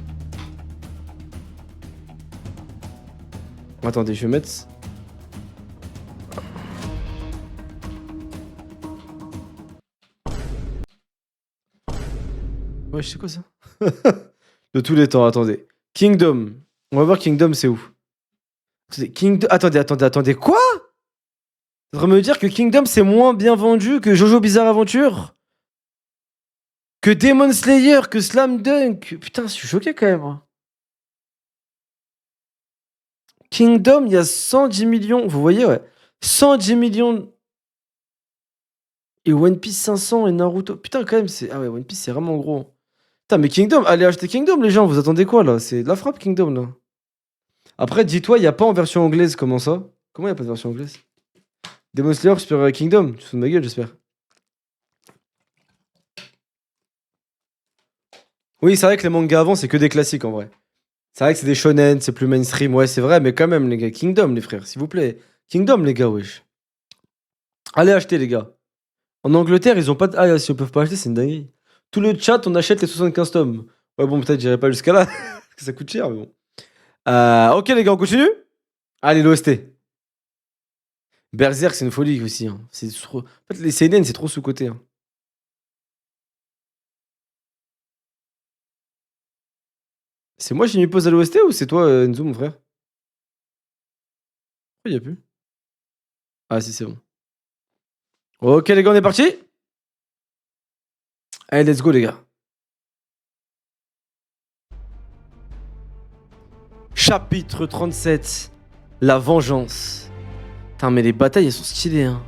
Attendez, je vais mettre... Ouais, je sais quoi ça? De tous les temps, attendez. Kingdom. On va voir Kingdom, c'est où? Kingdom... Attendez, quoi? Vous êtes en train de me dire que Kingdom, c'est moins bien vendu que Jojo Bizarre Adventure? Que Demon Slayer, que Slam Dunk? Putain, je suis choqué quand même. Kingdom, il y a 110 millions. Vous voyez, ouais. 110 millions. Et One Piece 500 et Naruto. Putain, quand même, c'est... Ah ouais, One Piece, c'est vraiment gros. Putain, mais Kingdom, allez acheter Kingdom, les gens. Vous attendez quoi, là? C'est de la frappe, Kingdom, là. Après, dis-toi, il n'y a pas en version anglaise. Comment ça? Comment il n'y a pas de version anglaise? Demon Slayer sur Kingdom. Tu te fous de ma gueule, j'espère. Oui, c'est vrai que les mangas avant, c'est que des classiques, en vrai. C'est vrai que c'est des shonen, c'est plus mainstream. Ouais, c'est vrai, mais quand même, les gars. Kingdom, les frères, s'il vous plaît. Kingdom, les gars, wesh. Allez acheter, les gars. En Angleterre, ils ont pas de... Ah, si on peut pas acheter, c'est une dinguerie. Tout le chat, on achète les 75 tomes. Ouais, bon, peut-être j'irai pas jusqu'à là. Parce que ça coûte cher, mais bon. Ok, les gars, on continue? Allez, l'OST. Berserk, c'est une folie aussi. Hein. En fait, les seinen, c'est trop sous-côté. Hein. C'est moi j'ai mis pause à l'OST ou c'est toi, Enzo, mon frère? Pourquoi il y a plus? Ah si, c'est bon. Ok les gars, on est parti. Allez, let's go les gars. Chapitre 37. La vengeance. Putain, mais les batailles, elles sont stylées, hein.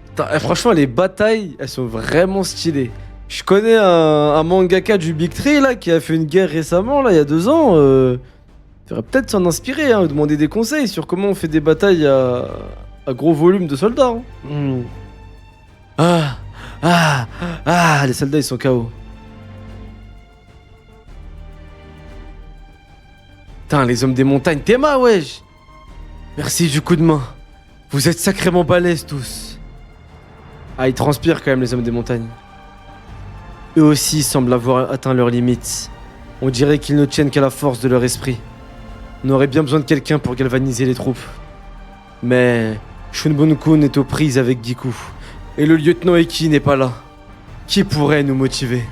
Putain, franchement, les batailles, elles sont vraiment stylées. Je connais un mangaka du Big Tree, là, qui a fait une guerre récemment, là, il y a 2 ans. Faudrait peut-être s'en inspirer, hein, demander des conseils sur comment on fait des batailles à gros volume de soldats. Hein. Ah, les soldats, ils sont KO. Putain, les hommes des montagnes, Théma, wesh. Merci du coup de main. Vous êtes sacrément balèzes tous. Ah, ils transpirent quand même, les hommes des montagnes. Eux aussi semblent avoir atteint leurs limites. On dirait qu'ils ne tiennent qu'à la force de leur esprit. On aurait bien besoin de quelqu'un pour galvaniser les troupes. Mais Shunbun-kun est aux prises avec Giku. Et le lieutenant Eki n'est pas là. Qui pourrait nous motiver?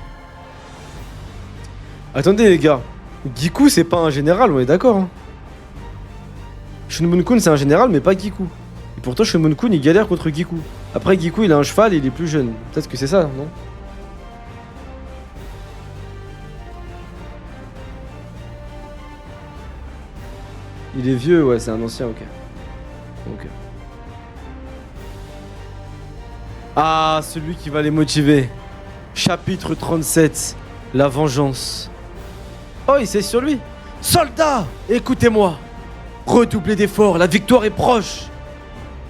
Attendez les gars. Giku c'est pas un général, on est d'accord hein. Shunbun-kun c'est un général mais pas Giku. Et pourtant Shunbun-kun il galère contre Giku. Après Giku il a un cheval et il est plus jeune. Peut-être que c'est ça, non? Il est vieux, ouais, c'est un ancien, ok. Ok. Ah, celui qui va les motiver. Chapitre 37. La vengeance. Oh, il sait sur lui. Soldats, écoutez-moi. Redoublez d'efforts, la victoire est proche.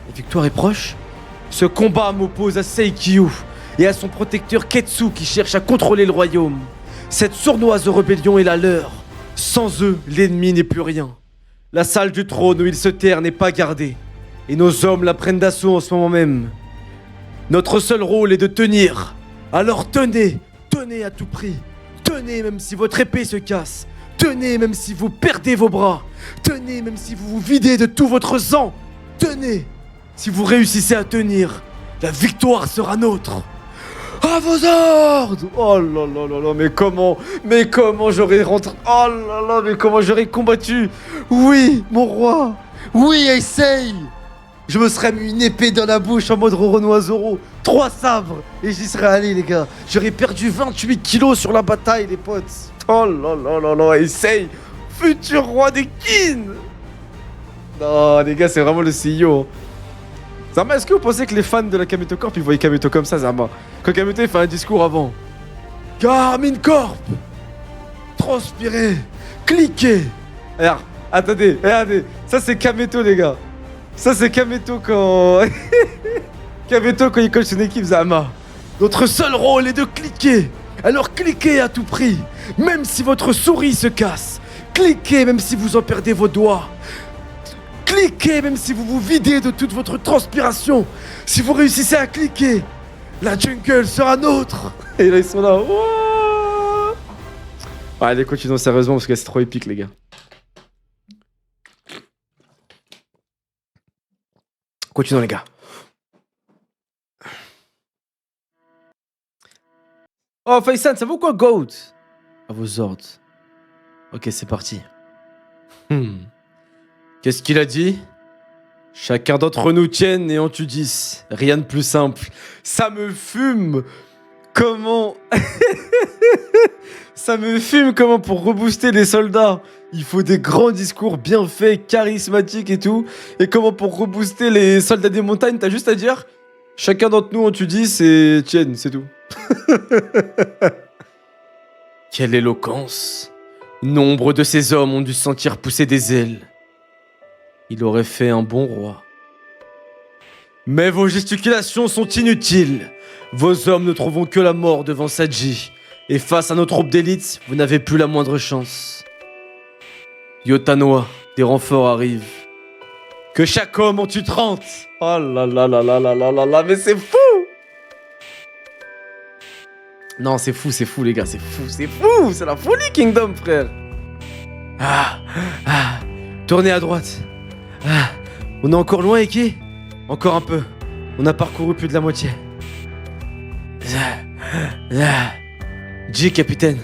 La victoire est proche? Ce combat m'oppose à Seikyu et à son protecteur Ketsu qui cherche à contrôler le royaume. Cette sournoise rébellion est la leur. Sans eux, l'ennemi n'est plus rien. La salle du trône où il se terre n'est pas gardée. Et nos hommes la prennent d'assaut en ce moment même. Notre seul rôle est de tenir. Alors tenez, tenez à tout prix. Tenez même si votre épée se casse. Tenez même si vous perdez vos bras. Tenez même si vous vous videz de tout votre sang. Tenez. Si vous réussissez à tenir, la victoire sera nôtre. À vos ordres! Oh là là là là, mais comment j'aurais rentré... Oh là là, mais comment j'aurais combattu! Oui, mon roi! Oui, essaye! Je me serais mis une épée dans la bouche en mode Roronoa Zoro, 3 sabres, et j'y serais allé, les gars. J'aurais perdu 28 kilos sur la bataille, les potes. Oh là là là là, essaye! Futur roi des Kin! Non, les gars, c'est vraiment le CEO. Zama, est-ce que vous pensez que les fans de la Kameto Corp ils voyaient Kameto comme ça, Zama? Quand Kameto il fait un discours avant. Garmin Corp! Transpirez! Cliquez! Regarde, attendez, regardez. Ça c'est Kameto, les gars. Ça c'est Kameto quand... Kameto quand il colle son équipe, Zama. Notre seul rôle est de cliquer. Alors cliquez à tout prix. Même si votre souris se casse. Cliquez même si vous en perdez vos doigts. Cliquez même si vous vous videz de toute votre transpiration. Si vous réussissez à cliquer, la jungle sera nôtre. Et là ils sont là. Wouah. Ouais, allez, continuons sérieusement parce que c'est trop épique les gars. Continuons les gars. Oh Faisan, ça vaut quoi Goat? À vos ordres. Ok, c'est parti. Qu'est-ce qu'il a dit? Chacun d'entre nous tienne et en tue 10. Rien de plus simple. Ça me fume. Comment... Ça me fume comment pour rebooster les soldats. Il faut des grands discours bien faits, charismatiques et tout. Et comment pour rebooster les soldats des montagnes, t'as juste à dire chacun d'entre nous en tue 10 et tienne, c'est tout. Quelle éloquence. Nombre de ces hommes ont dû sentir pousser des ailes. Il aurait fait un bon roi. Mais vos gesticulations sont inutiles. Vos hommes ne trouveront que la mort devant Saji. Et face à nos troupes d'élite, vous n'avez plus la moindre chance. Yotanoa, des renforts arrivent. Que chaque homme en tue 30. Oh là là là là là là là là, mais c'est fou. Non, c'est fou les gars, c'est fou. C'est la folie Kingdom, frère. Tournez à droite. On est encore loin, Eki? Encore un peu. On a parcouru plus de la moitié. Dis, capitaine.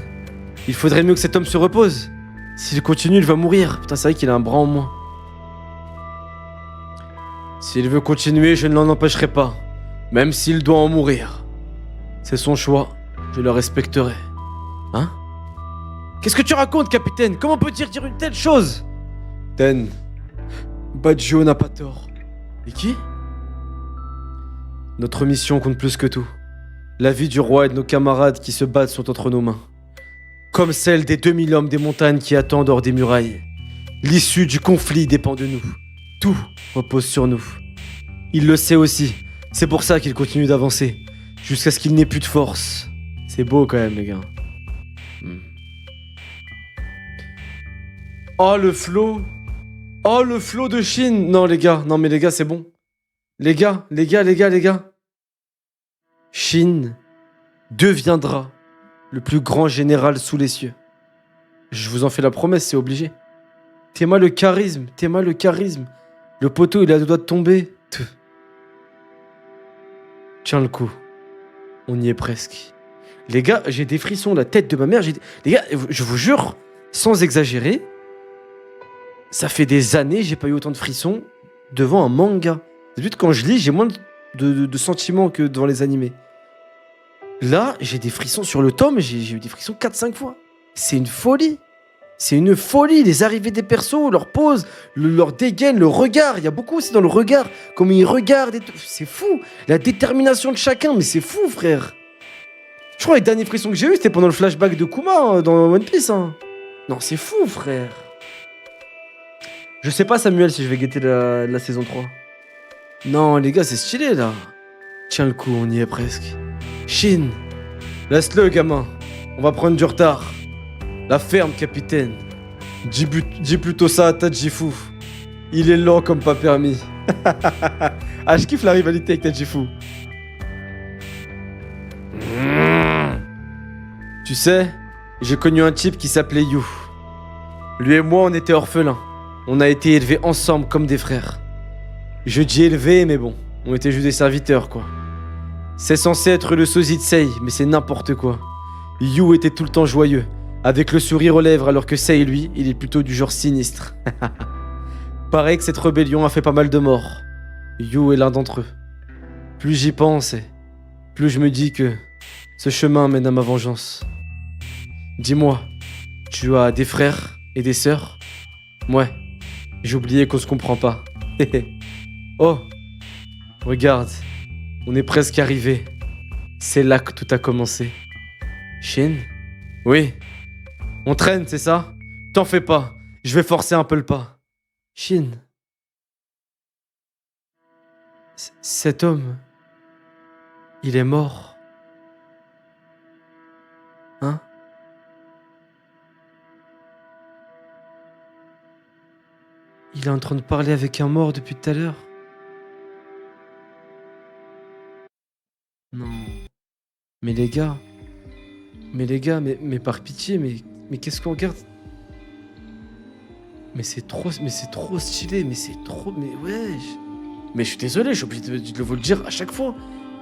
Il faudrait mieux que cet homme se repose. S'il continue, il va mourir. Putain, c'est vrai qu'il a un bras en moins. S'il veut continuer, je ne l'en empêcherai pas. Même s'il doit en mourir. C'est son choix. Je le respecterai. Hein? Qu'est-ce que tu racontes, capitaine? Comment peut-il dire une telle chose? Ten. Baggio n'a pas tort. Et qui? Notre mission compte plus que tout. La vie du roi et de nos camarades qui se battent sont entre nos mains. Comme celle des 2000 hommes des montagnes qui attendent hors des murailles. L'issue du conflit dépend de nous. Tout repose sur nous. Il le sait aussi. C'est pour ça qu'il continue d'avancer. Jusqu'à ce qu'il n'ait plus de force. C'est beau quand même, les gars. Oh, le flow. Oh, le flow de Chine. Non, les gars. Non, mais les gars, c'est bon. Les gars. Chine deviendra le plus grand général sous les cieux. Je vous en fais la promesse, c'est obligé. T'es-moi le charisme. Le poteau, il a le doigt de tomber. Tiens le coup. On y est presque. Les gars, j'ai des frissons, la tête de ma mère. Les gars, je vous jure, sans exagérer, ça fait des années j'ai pas eu autant de frissons devant un manga. D'habitude, quand je lis, j'ai moins de sentiments que devant les animés. Là, j'ai des frissons sur le tome, j'ai eu des frissons 4-5 fois. C'est une folie. Les arrivées des persos, leur pose, leur dégaine, le regard. Il y a beaucoup aussi dans le regard. Comment ils regardent et tout. C'est fou. La détermination de chacun, mais c'est fou, frère. Je crois que les derniers frissons que j'ai eu, c'était pendant le flashback de Kuma dans One Piece. Hein. Non, c'est fou, frère. Je sais pas, Samuel, si je vais guetter la saison 3. Non, les gars, c'est stylé, là. Tiens le coup, on y est presque. Shin, laisse-le, gamin. On va prendre du retard. La ferme, capitaine. Dis plutôt ça à Tajifu. Il est lent comme pas permis. Ah, je kiffe la rivalité avec Tajifu. Tu sais, j'ai connu un type qui s'appelait Yu. Lui et moi, on était orphelins. On a été élevés ensemble comme des frères. Je dis élevés, mais bon, on était juste des serviteurs, quoi. C'est censé être le sosie de Sei, mais c'est n'importe quoi. Yu était tout le temps joyeux, avec le sourire aux lèvres, alors que Sei, lui, il est plutôt du genre sinistre. Pareil que cette rébellion a fait pas mal de morts. Yu est l'un d'entre eux. Plus j'y pense, plus je me dis que ce chemin mène à ma vengeance. Dis-moi, tu as des frères et des sœurs? Ouais, j'ai oublié qu'on se comprend pas. Oh, regarde, on est presque arrivé. C'est là que tout a commencé. Shin? Oui. On traîne, c'est ça? T'en fais pas, je vais forcer un peu le pas. Shin? Cet homme, il est mort. Hein? Il est en train de parler avec un mort depuis tout à l'heure. Non. Mais les gars, mais par pitié, mais qu'est-ce qu'on regarde? Mais c'est trop stylé, mais wesh. Mais je suis désolé, je suis obligé de vous le dire à chaque fois.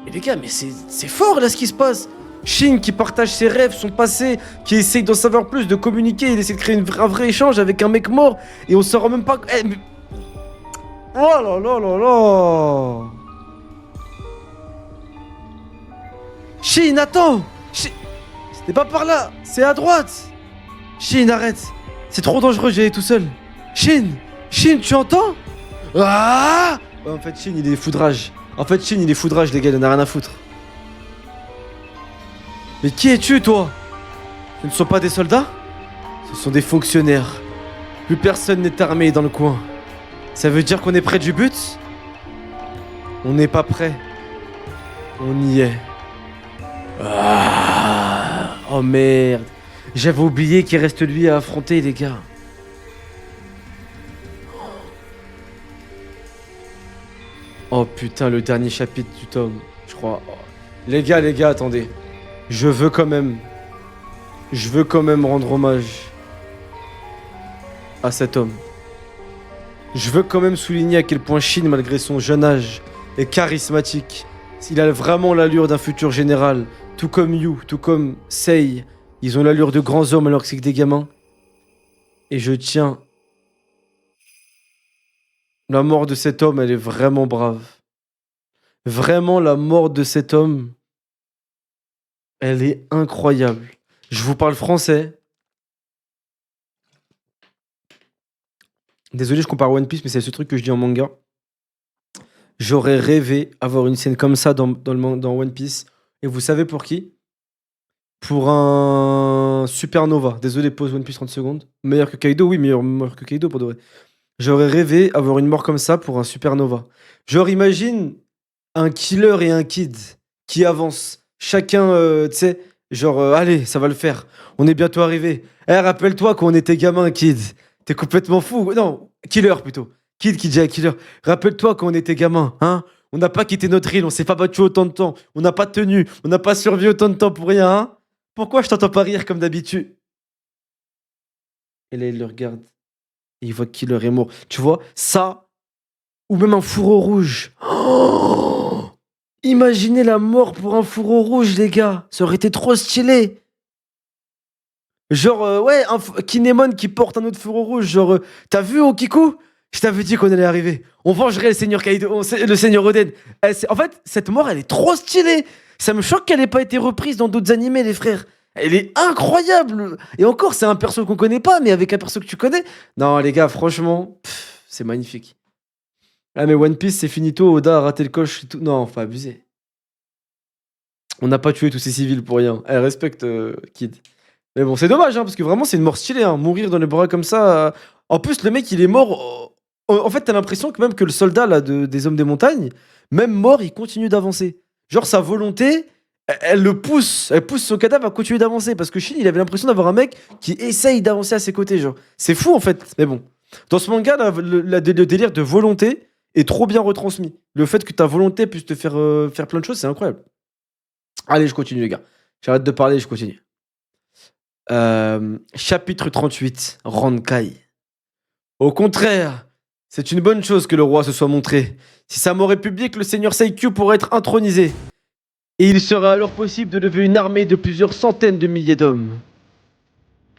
Mais les gars, mais c'est fort là ce qui se passe. Shin qui partage ses rêves, son passé, qui essaye d'en savoir plus, de communiquer, il essaie de créer un vrai échange avec un mec mort, et on s'en rend même pas... mais... Oh là là là là. Shin, attends. C'était pas par là, c'est à droite. Shin, arrête. C'est trop dangereux, j'y allais tout seul. Shin, tu entends? Ah ouais, en fait, Shin, il est foudrage. Les gars, il en a rien à foutre. Mais qui es-tu, toi? Ce ne sont pas des soldats? Ce sont des fonctionnaires. Plus personne n'est armé dans le coin. Ça veut dire qu'on est près du but? On n'est pas prêt. On y est. Ah, oh merde. J'avais oublié qu'il reste lui à affronter, les gars. Oh putain, le dernier chapitre du tome, je crois. Oh. Les gars, attendez. Je veux quand même rendre hommage à cet homme. Je veux quand même souligner à quel point Shin, malgré son jeune âge, est charismatique. Il a vraiment l'allure d'un futur général, tout comme Yu, tout comme Sei, Ils ont l'allure de grands hommes alors que c'est que des gamins. Et je tiens. La mort de cet homme, elle est vraiment brave. Vraiment, la mort de cet homme, elle est incroyable. Je vous parle français. Désolé, je compare One Piece, mais c'est ce truc que je dis en manga. J'aurais rêvé avoir une scène comme ça dans One Piece. Et vous savez pour qui? Pour un Supernova. Désolé, pause One Piece 30 secondes. Meilleur que Kaido, oui, meilleur que Kaido pour de vrai. J'aurais rêvé avoir une mort comme ça pour un Supernova. Genre, imagine un killer et un kid qui avancent. Chacun, tu sais, genre, allez, ça va le faire. On est bientôt arrivé. Eh, rappelle-toi quand on était gamin, kid. T'es complètement fou. Non, killer plutôt. Kid qui dit à killer. Rappelle-toi quand on était gamin, hein? On n'a pas quitté notre île, on s'est pas battu autant de temps. On n'a pas tenu, on n'a pas survécu autant de temps pour rien, hein? Pourquoi je t'entends pas rire comme d'habitude? Et là, il le regarde. Et il voit que Killer est mort. Tu vois, ça, ou même un fourreau rouge. Oh, imaginez la mort pour un fourreau rouge, les gars. Ça aurait été trop stylé. Genre, ouais, Kinemon qui porte un autre fourreau rouge. Genre, t'as vu, Okiku? Je t'avais dit qu'on allait arriver. On vengerait le seigneur Kaido, le seigneur Oden. En fait, cette mort, elle est trop stylée. Ça me choque qu'elle ait pas été reprise dans d'autres animés, les frères. Elle est incroyable. Et encore, c'est un perso qu'on connaît pas, mais avec un perso que tu connais. Non, les gars, franchement, c'est magnifique. Ah, mais One Piece, c'est finito. Oda a raté le coche et tout. Non, faut pas abuser. On n'a pas tué tous ces civils pour rien. Elle respecte Kid. Mais bon, c'est dommage, hein, parce que vraiment, c'est une mort stylée. Hein. Mourir dans les bras comme ça. En plus, le mec, il est mort. En fait, t'as l'impression que même que le soldat là, des Hommes des Montagnes, même mort, il continue d'avancer. Genre, sa volonté, elle le pousse. Elle pousse son cadavre à continuer d'avancer. Parce que Shin, il avait l'impression d'avoir un mec qui essaye d'avancer à ses côtés. Genre, c'est fou, en fait. Mais bon. Dans ce manga, là, le délire de volonté est trop bien retransmis. Le fait que ta volonté puisse te faire plein de choses, c'est incroyable. Allez, je continue, les gars. J'arrête de parler, je continue. Chapitre 38, Rankai. Au contraire, c'est une bonne chose que le roi se soit montré. Si sa mort est publique, le seigneur Seikyu pourrait être intronisé. Et il sera alors possible de lever une armée de plusieurs centaines de milliers d'hommes.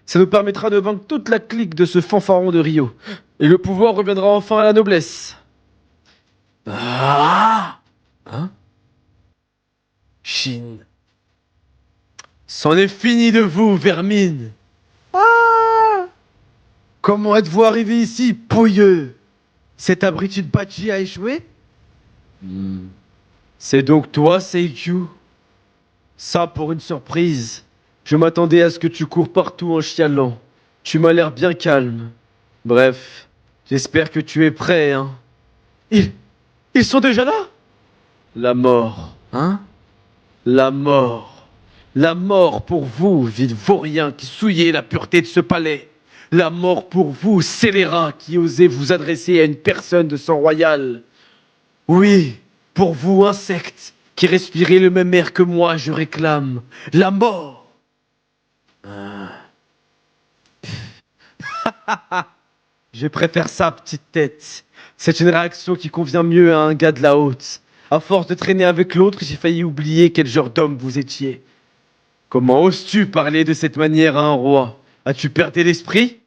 Ça nous permettra de vaincre toute la clique de ce fanfaron de Rio. Et le pouvoir reviendra enfin à la noblesse. Ah! Hein? Shin. C'en est fini de vous, vermine. Ah! Comment êtes-vous arrivé ici, pouilleux? Cet abruti de Bachi a échoué? C'est donc toi, Seikyu? Ça pour une surprise. Je m'attendais à ce que tu cours partout en chialant. Tu m'as l'air bien calme. Bref, j'espère que tu es prêt, hein. Ils sont déjà là? La mort, hein? La mort. La mort pour vous, vide vaurien qui souillez la pureté de ce palais. La mort pour vous, scélérats qui osez vous adresser à une personne de sang royal. Oui, pour vous, insectes, qui respirez le même air que moi, je réclame la mort. Je préfère ça, petite tête. C'est une réaction qui convient mieux à un gars de la haute. À force de traîner avec l'autre, j'ai failli oublier quel genre d'homme vous étiez. Comment oses-tu parler de cette manière à un roi? As-tu perdu l'esprit?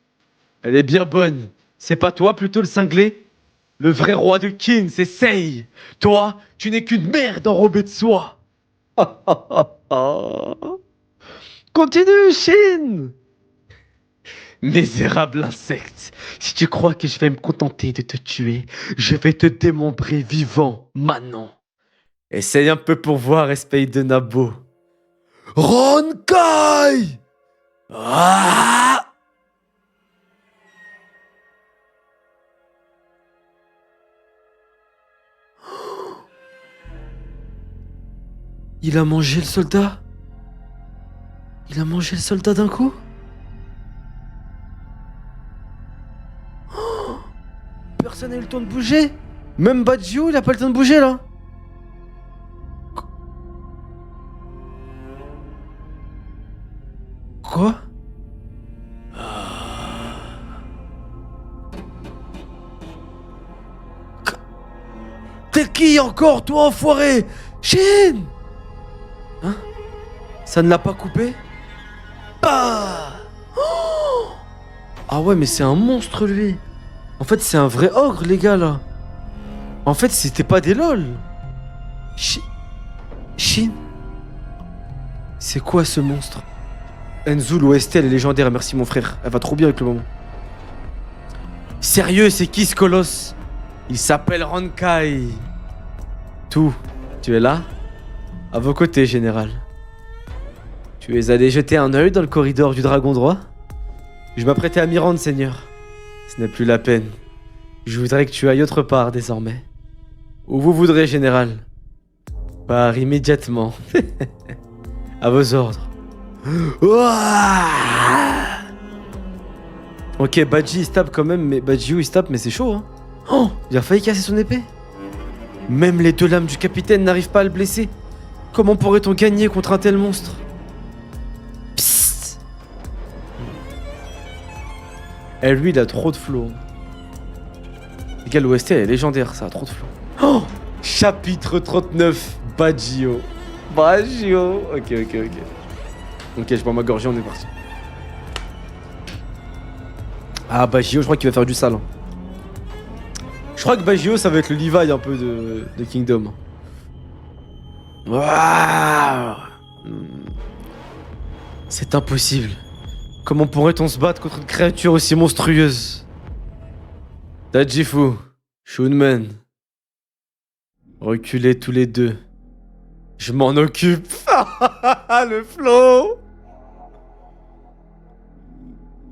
Elle est bien bonne. C'est pas toi plutôt le cinglé? Le vrai roi de King, c'est Sei. Toi, tu n'es qu'une merde enrobée de soie. Continue, Shin. Misérable insecte, si tu crois que je vais me contenter de te tuer, je vais te démembrer vivant, maintenant. Essaye un peu pour voir, espèce de nabo. Rankai! Ah! Il a mangé le soldat? Il a mangé le soldat d'un coup? Oh, personne n'a eu le temps de bouger? Même Bajio, il a pas le temps de bouger là? Quoi? T'es qui encore, toi, enfoiré? Shin! Hein? Ça ne l'a pas coupé? Bah oh ah ouais, mais c'est un monstre, lui. En fait, c'est un vrai ogre, les gars, là. En fait, c'était pas des lol. Shin. C'est quoi ce monstre? Enzu, l'OST, elle est légendaire, merci mon frère. Elle va trop bien avec le moment. Sérieux, c'est qui ce colosse? Il s'appelle Rankai. Tout, tu es là? À vos côtés, général. Tu es allé jeter un œil dans le corridor du dragon droit? Je m'apprêtais à m'y rendre, seigneur. Ce n'est plus la peine. Je voudrais que tu ailles autre part désormais. Où vous voudrez, général. Pars immédiatement. À vos ordres. Ok, Badji il se tape quand même, mais Badjiou il se tape, mais c'est chaud, hein. Oh, il a failli casser son épée. Même les 2 lames du capitaine n'arrivent pas à le blesser. Comment pourrait-on gagner contre un tel monstre? Psst. Eh, lui, il a trop de flow. Les gars, l'OST, elle est légendaire, ça a trop de flow. Oh, chapitre 39, Badjio. Badjio. Ok. Ok, je bois ma gorgée, on est parti. Ah, Badjio, je crois qu'il va faire du sale. Je crois que Badjio, ça va être le Levi un peu de Kingdom. Waouh. C'est impossible. Comment pourrait-on se battre contre une créature aussi monstrueuse? Dajifu, Shunmen. Reculez tous les deux. Je m'en occupe. Le flow.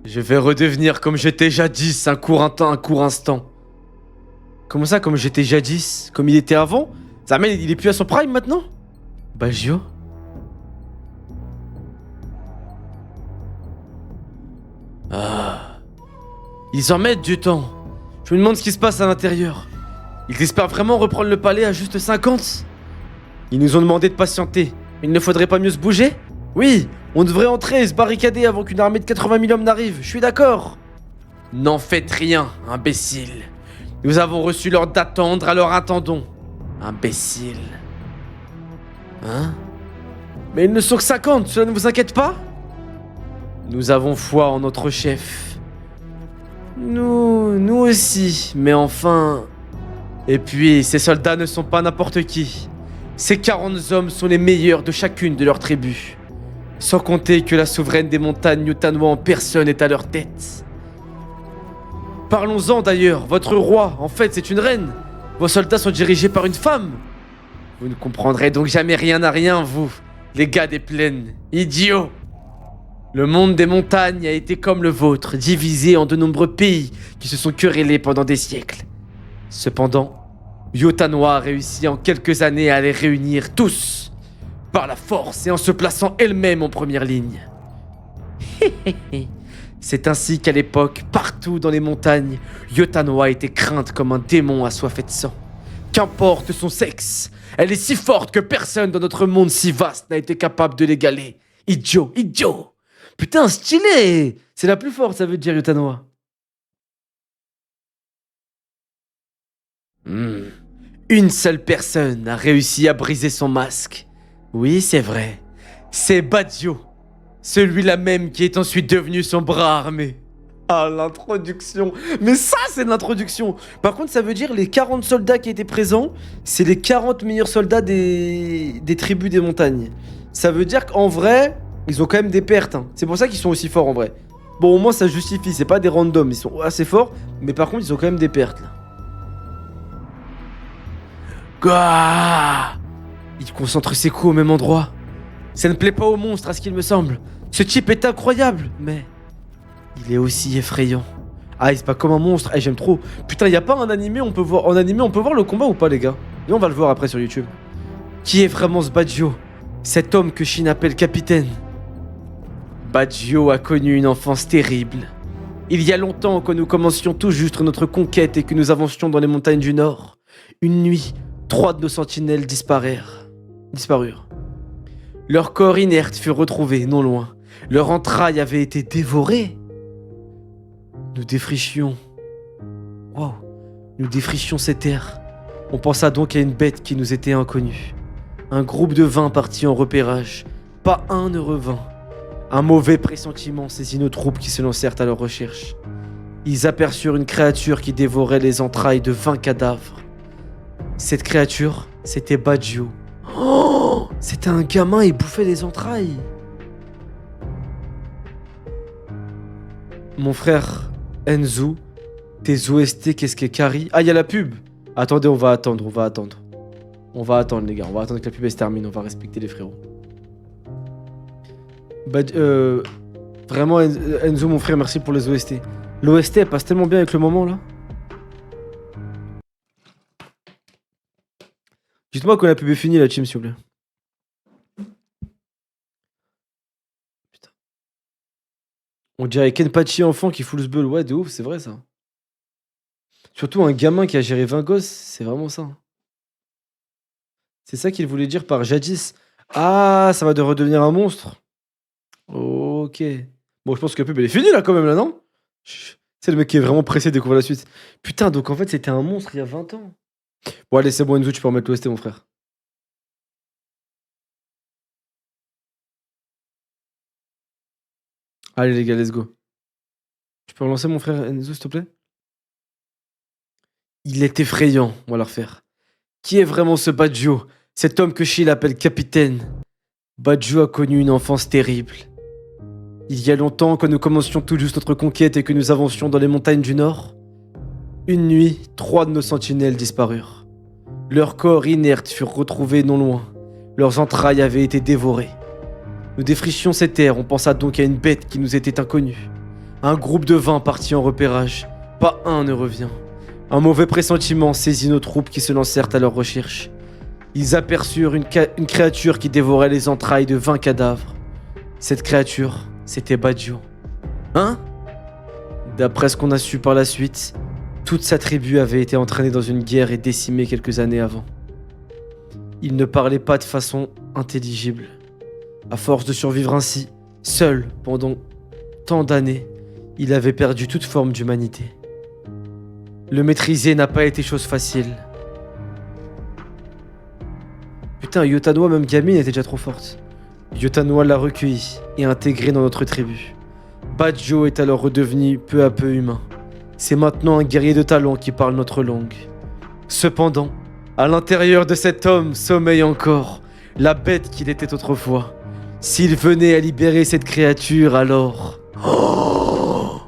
Je vais redevenir comme j'étais jadis, un court instant. Comment ça, comme j'étais jadis? Comme il était avant? Zaman, il est plus à son prime maintenant? Bajio? Ah. Ils en mettent du temps. Je me demande ce qui se passe à l'intérieur. Ils espèrent vraiment reprendre le palais à juste 50? Ils nous ont demandé de patienter. Il ne faudrait pas mieux se bouger? Oui, on devrait entrer et se barricader avant qu'une armée de 80 000 hommes n'arrive. Je suis d'accord. N'en faites rien, imbécile. Nous avons reçu l'ordre d'attendre, alors attendons. Imbécile. Hein? Mais ils ne sont que 50, cela ne vous inquiète pas? Nous avons foi en notre chef. Nous aussi, mais enfin... Et puis, ces soldats ne sont pas n'importe qui. Ces 40 hommes sont les meilleurs de chacune de leurs tribus. Sans compter que la souveraine des montagnes Yutanoa en personne est à leur tête. Parlons-en d'ailleurs, votre roi, en fait, c'est une reine. Vos soldats sont dirigés par une femme. Vous ne comprendrez donc jamais rien à rien, vous, les gars des plaines. Idiots! Le monde des montagnes a été comme le vôtre, divisé en de nombreux pays qui se sont querellés pendant des siècles. Cependant, Yutanoa a réussi en quelques années à les réunir tous, par la force et en se plaçant elle-même en première ligne. C'est ainsi qu'à l'époque, partout dans les montagnes, Yutanoa était crainte comme un démon assoiffé de sang. Qu'importe son sexe, elle est si forte que personne dans notre monde si vaste n'a été capable de l'égaler. Idiot! Putain, stylé! C'est la plus forte, ça veut dire Yutanoa. Une seule personne a réussi à briser son masque. Oui, c'est vrai. C'est Badjio. Celui-là même qui est ensuite devenu son bras armé. Ah, l'introduction. Mais ça, c'est de l'introduction. Par contre, ça veut dire les 40 soldats qui étaient présents, c'est les 40 meilleurs soldats des tribus des montagnes. Ça veut dire qu'en vrai, ils ont quand même des pertes. Hein. C'est pour ça qu'ils sont aussi forts en vrai. Bon, au moins, ça justifie. C'est pas des randoms. Ils sont assez forts, mais par contre, ils ont quand même des pertes là. Gouah! Il concentre ses coups au même endroit. Ça ne plaît pas au monstre, à ce qu'il me semble. Ce type est incroyable, mais... il est aussi effrayant. Ah, c'est pas comme un monstre. Eh, j'aime trop. Putain, y a pas un animé, on peut voir... En animé, on peut voir le combat ou pas, les gars? Et on va le voir après sur YouTube. Qui est vraiment ce Badjio? Cet homme que Shin appelle capitaine. Badjio a connu une enfance terrible. Il y a longtemps que nous commencions tout juste notre conquête et que nous avancions dans les montagnes du Nord. Une nuit, 3 de nos sentinelles disparurent. Leurs corps inertes furent retrouvés non loin. Leurs entrailles avaient été dévorées. Nous défrichions ces terres. On pensa donc à une bête qui nous était inconnue. Un groupe de 20 partit en repérage. Pas un ne revint. Un mauvais pressentiment saisit nos troupes qui se lancèrent à leur recherche. Ils aperçurent une créature qui dévorait les entrailles de 20 cadavres. Cette créature, c'était Baggio. Oh, c'était un gamin et bouffait les entrailles. Mon frère Enzo, tes OST, qu'est-ce qu'est Kari? Ah, il y a la pub. Attendez, on va attendre. On va attendre, les gars. On va attendre que la pub elle se termine. On va respecter les frérots. Vraiment, Enzo, mon frère, merci pour les OST. L'OST, elle passe tellement bien avec le moment, là. Dites-moi quand la pub est finie, la team, s'il vous plaît. Putain. On dirait Kenpachi enfant qui fout le sbeul. Ouais, de ouf, c'est vrai, ça. Surtout un gamin qui a géré 20 gosses, c'est vraiment ça. C'est ça qu'il voulait dire par jadis. Ah, ça va de redevenir un monstre. Ok. Bon, je pense que la pub, elle est finie, là, quand même, là, non? C'est le mec qui est vraiment pressé de découvrir la suite. Putain, donc en fait, c'était un monstre il y a 20 ans. Bon, allez, c'est bon, Enzo, tu peux remettre l'OST, mon frère. Allez, les gars, let's go. Tu peux relancer, mon frère Enzo, s'il te plaît? Il est effrayant, on va le refaire. Qui est vraiment ce Baggio? Cet homme que Shield appelle capitaine. Baggio a connu une enfance terrible. Il y a longtemps, quand nous commencions tout juste notre conquête et que nous avancions dans les montagnes du Nord, une nuit, 3 de nos sentinelles disparurent. Leurs corps inertes furent retrouvés non loin. Leurs entrailles avaient été dévorées. Nous défrichions ces terres, on pensa donc à une bête qui nous était inconnue. Un groupe de 20 partit en repérage. Pas un ne revient. Un mauvais pressentiment saisit nos troupes qui se lancèrent à leur recherche. Ils aperçurent une créature qui dévorait les entrailles de 20 cadavres. Cette créature, c'était Baggio. Hein? D'après ce qu'on a su par la suite, toute sa tribu avait été entraînée dans une guerre et décimée quelques années avant. Il ne parlait pas de façon intelligible. À force de survivre ainsi, seul pendant tant d'années, il avait perdu toute forme d'humanité. Le maîtriser n'a pas été chose facile. Putain, Yotanoa, même gamine, était déjà trop forte. Yotanoa l'a recueilli et intégré dans notre tribu. Baggio est alors redevenu peu à peu humain. C'est maintenant un guerrier de talent qui parle notre langue. Cependant, à l'intérieur de cet homme sommeille encore la bête qu'il était autrefois. S'il venait à libérer cette créature, alors... Oh,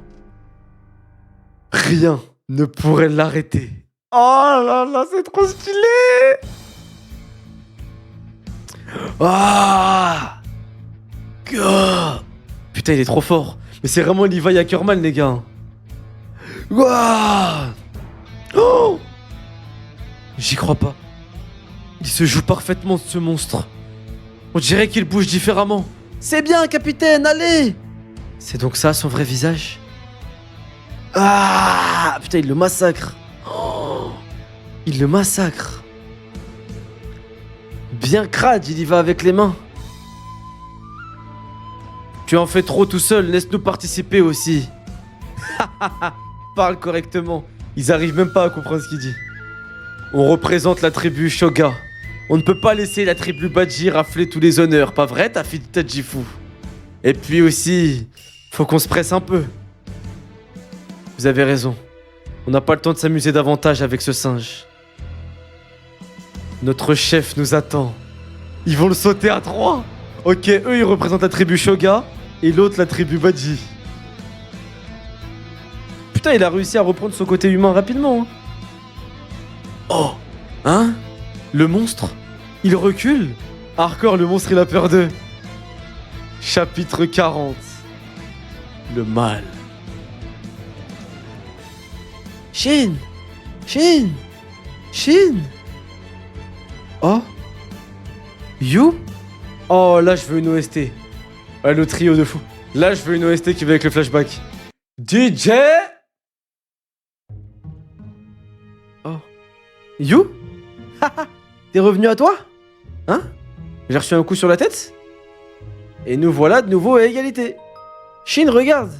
rien ne pourrait l'arrêter. Oh là là, c'est trop stylé! Ah! Gah! Putain, il est trop fort. Mais c'est vraiment Levi Ackerman, les gars. Ouah! Oh! J'y crois pas. Il se joue parfaitement, ce monstre. On dirait qu'il bouge différemment. C'est bien, capitaine, allez! C'est donc ça, son vrai visage? Ah! Putain, il le massacre. Oh! Il le massacre. Bien crade, il y va avec les mains. Tu en fais trop tout seul, laisse-nous participer aussi. Parle correctement. Ils arrivent même pas à comprendre ce qu'il dit. On représente la tribu Shoga. On ne peut pas laisser la tribu Baji rafler tous les honneurs, pas vrai, ta fille de Tajifu? Et puis aussi, faut qu'on se presse un peu. Vous avez raison. On n'a pas le temps de s'amuser davantage avec ce singe. Notre chef nous attend. Ils vont le sauter à 3. Ok, eux ils représentent la tribu Shoga et l'autre la tribu Baji. Putain, il a réussi à reprendre son côté humain rapidement. Hein. Oh, hein? Le monstre? Il recule? Hardcore, le monstre il a peur d'eux. Chapitre 40. Le mal. Shin! Shin! Shin! Oh? You? Oh, là, je veux une OST. Ouais, le trio de fou. Là, je veux une OST qui va avec le flashback. DJ? Oh. You? Haha. T'es revenu à toi? Hein? J'ai reçu un coup sur la tête? Et nous voilà de nouveau à égalité. Shin, regarde!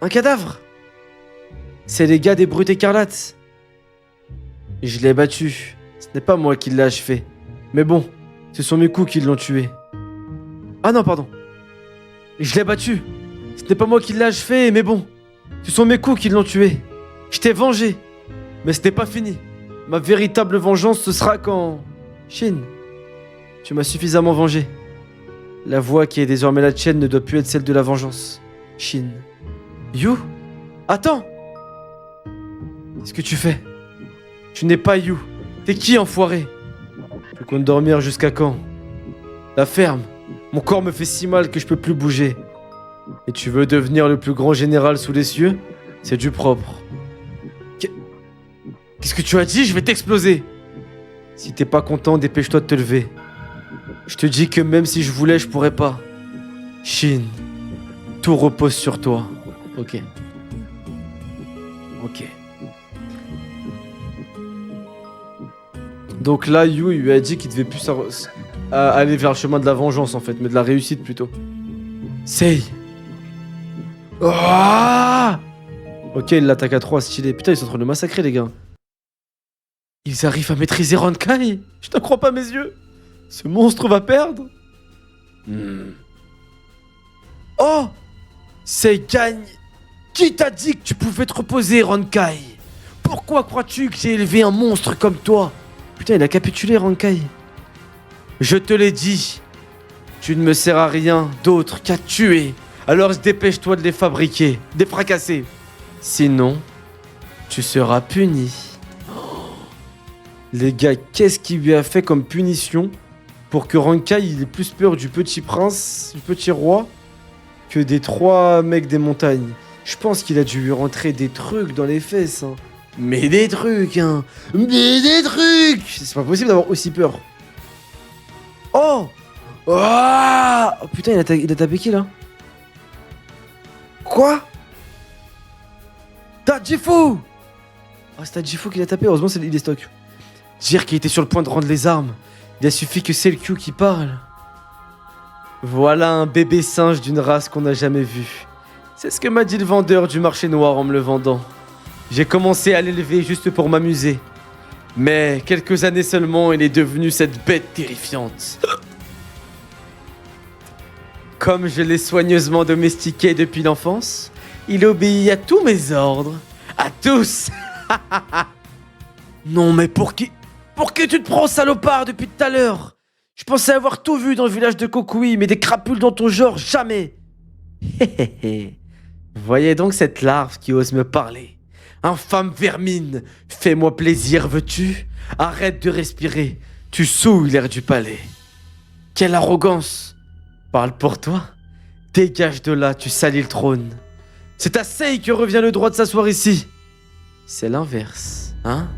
Un cadavre! C'est les gars des Brutes Écarlates. Je l'ai battu. Ce n'est pas moi qui l'ai achevé. Mais bon, ce sont mes coups qui l'ont tué. Ah non, pardon. Je l'ai battu. Ce n'est pas moi qui l'ai achevé, mais bon. Ce sont mes coups qui l'ont tué. Je t'ai vengé. Mais ce n'est pas fini. Ma véritable vengeance, ce sera quand... Shin, tu m'as suffisamment vengé. La voix qui est désormais la tienne ne doit plus être celle de la vengeance. Shin. You? Attends! Qu'est-ce que tu fais? Tu n'es pas You. T'es qui, enfoiré? Tu comptes dormir jusqu'à quand? La ferme. Mon corps me fait si mal que je peux plus bouger. Et tu veux devenir le plus grand général sous les cieux? C'est du propre. Qu'est-ce que tu as dit? Je vais t'exploser. Si t'es pas content, dépêche-toi de te lever. Je te dis que même si je voulais, je pourrais pas. Shin, tout repose sur toi. Ok. Ok. Donc là, Yu il lui a dit qu'il devait plus aller vers le chemin de la vengeance en fait, mais de la réussite plutôt. Sei. Oh, ok, il l'attaque à 3, stylé. Putain, ils sont en train de le massacrer, les gars. Ils arrivent à maîtriser Rankai. Je ne crois pas mes yeux. Ce monstre va perdre. Oh, Sei gagne. Qui t'a dit que tu pouvais te reposer, Rankai? Pourquoi crois-tu que j'ai élevé un monstre comme toi? Putain, il a capitulé, Rankai. Je te l'ai dit. Tu ne me sers à rien d'autre qu'à tuer. Alors dépêche-toi de les fabriquer, de les fracasser. Sinon, tu seras puni. Les gars, qu'est-ce qu'il lui a fait comme punition pour que Rankai il ait plus peur du petit prince, du petit roi, que des 3 mecs des montagnes? Je pense qu'il a dû lui rentrer des trucs dans les fesses. Hein. Mais des trucs, hein. Mais des trucs. C'est pas possible d'avoir aussi peur. Oh, oh putain, il a tapé qui, là? Quoi? Tajifu! Ah, c'est Tajifu qui l'a tapé, heureusement il est stock. Dire qu'il était sur le point de rendre les armes. Il a suffi que c'est le Q qui parle. Voilà un bébé singe d'une race qu'on n'a jamais vue. C'est ce que m'a dit le vendeur du marché noir en me le vendant. J'ai commencé à l'élever juste pour m'amuser. Mais quelques années seulement, il est devenu cette bête terrifiante. Comme je l'ai soigneusement domestiqué depuis l'enfance, il obéit à tous mes ordres. À tous. Non mais pour qui tu te prends, salopard, depuis tout à l'heure? Je pensais avoir tout vu dans le village de Kokui, mais des crapules dans ton genre, jamais. Voyez donc cette larve qui ose me parler. Infâme vermine, fais-moi plaisir, veux-tu? Arrête de respirer, tu souilles l'air du palais. Quelle arrogance! Parle pour toi. Dégage de là, tu salis le trône. C'est à Sei que revient le droit de s'asseoir ici. C'est l'inverse, hein?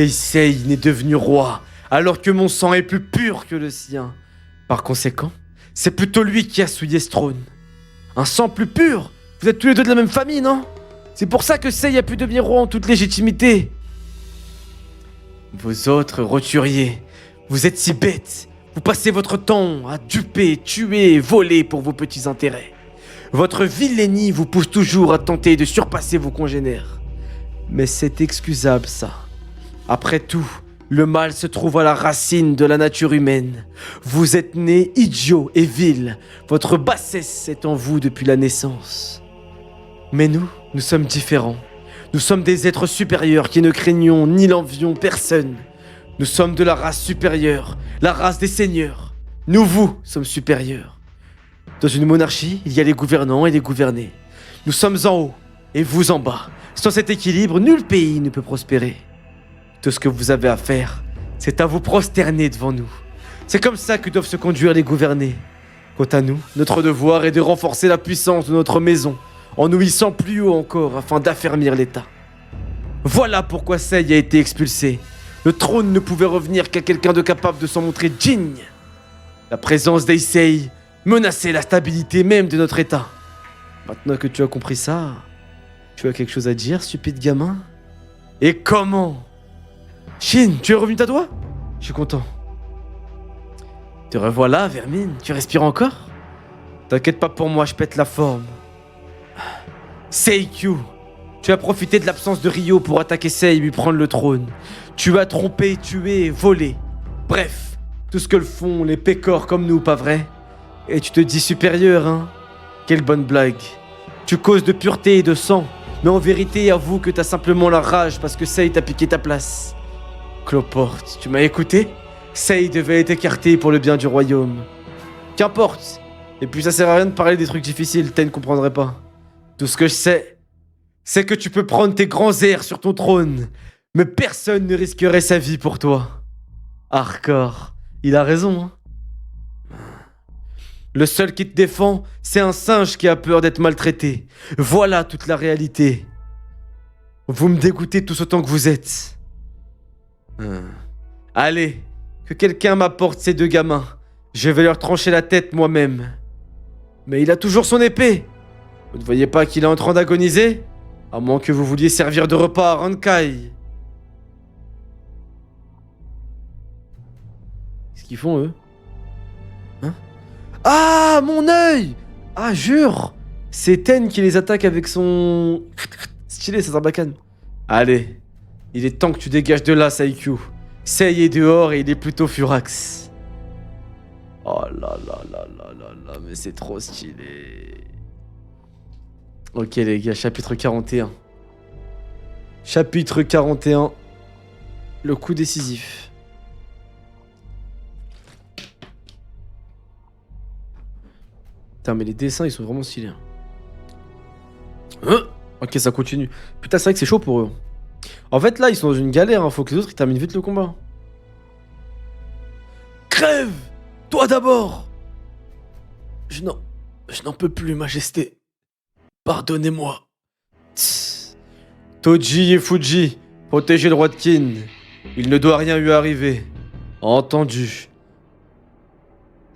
Sei n'est devenu roi, alors que mon sang est plus pur que le sien. Par conséquent, c'est plutôt lui qui a souillé ce trône. Un sang plus pur? Vous êtes tous les deux de la même famille, non? C'est pour ça que Sei a pu devenir roi en toute légitimité. Vous autres roturiers, vous êtes si bêtes. Vous passez votre temps à duper, tuer et voler pour vos petits intérêts. Votre vilainie vous pousse toujours à tenter de surpasser vos congénères. Mais c'est excusable, ça. Après tout, le mal se trouve à la racine de la nature humaine. Vous êtes nés idiots et vils. Votre bassesse est en vous depuis la naissance. Mais nous sommes différents. Nous sommes des êtres supérieurs qui ne craignons ni l'envions personne. Nous sommes de la race supérieure, la race des seigneurs. Nous, vous, sommes supérieurs. Dans une monarchie, il y a les gouvernants et les gouvernés. Nous sommes en haut et vous en bas. Sans cet équilibre, nul pays ne peut prospérer. Tout ce que vous avez à faire, c'est à vous prosterner devant nous. C'est comme ça que doivent se conduire les gouvernés. Quant à nous, notre devoir est de renforcer la puissance de notre maison, en nous hissant plus haut encore afin d'affermir l'État. Voilà pourquoi Sei a été expulsé. Le trône ne pouvait revenir qu'à quelqu'un de capable de s'en montrer digne. La présence d'Issei menaçait la stabilité même de notre État. Maintenant que tu as compris ça, tu as quelque chose à dire, stupide gamin? Et comment? Shin, tu es revenu à toi? Je suis content. Te revoilà, vermine. Tu respires encore? T'inquiète pas pour moi, je pète la forme. Seikyu, tu as profité de l'absence de Ryo pour attaquer Sei et lui prendre le trône. Tu as trompé, tué et volé. Bref, tout ce que le font les pécores comme nous, pas vrai? Et tu te dis supérieur, hein? Quelle bonne blague. Tu causes de pureté et de sang, mais en vérité, avoue que t'as simplement la rage parce que Sei t'a piqué ta place. Cloporte, tu m'as écouté? Sei devait être écarté pour le bien du royaume. Qu'importe. Et puis ça sert à rien de parler des trucs difficiles, Ten ne comprendrait pas. Tout ce que je sais, c'est que tu peux prendre tes grands airs sur ton trône, mais personne ne risquerait sa vie pour toi. Hardcore, il a raison, hein. Le seul qui te défend, c'est un singe qui a peur d'être maltraité. Voilà toute la réalité. Vous me dégoûtez tous autant que vous êtes. Allez, que quelqu'un m'apporte ces deux gamins. Je vais leur trancher la tête moi-même. Mais il a toujours son épée. Vous ne voyez pas qu'il est en train d'agoniser? À moins que vous vouliez servir de repas à Rankai. Qu'est-ce qu'ils font, eux? Hein? Ah, mon œil! Ah, jure! C'est Ten qui les attaque avec son... Stylé, ça bacane. Allez, il est temps que tu dégages de là, Saikyu. Sei est dehors et il est plutôt furax. Oh là là là là là là, mais c'est trop stylé. Ok les gars, chapitre 41. Chapitre 41. Le coup décisif. Putain mais les dessins ils sont vraiment stylés. Ok ça continue. Putain c'est vrai que c'est chaud pour eux. En fait là ils sont dans une galère, hein. Faut que les autres ils terminent vite le combat. Crève! Toi d'abord! Je n'en peux plus, Majesté. Pardonnez-moi. Toji et Fuji, protégez le roi de Kin. Il ne doit rien lui arriver. Entendu.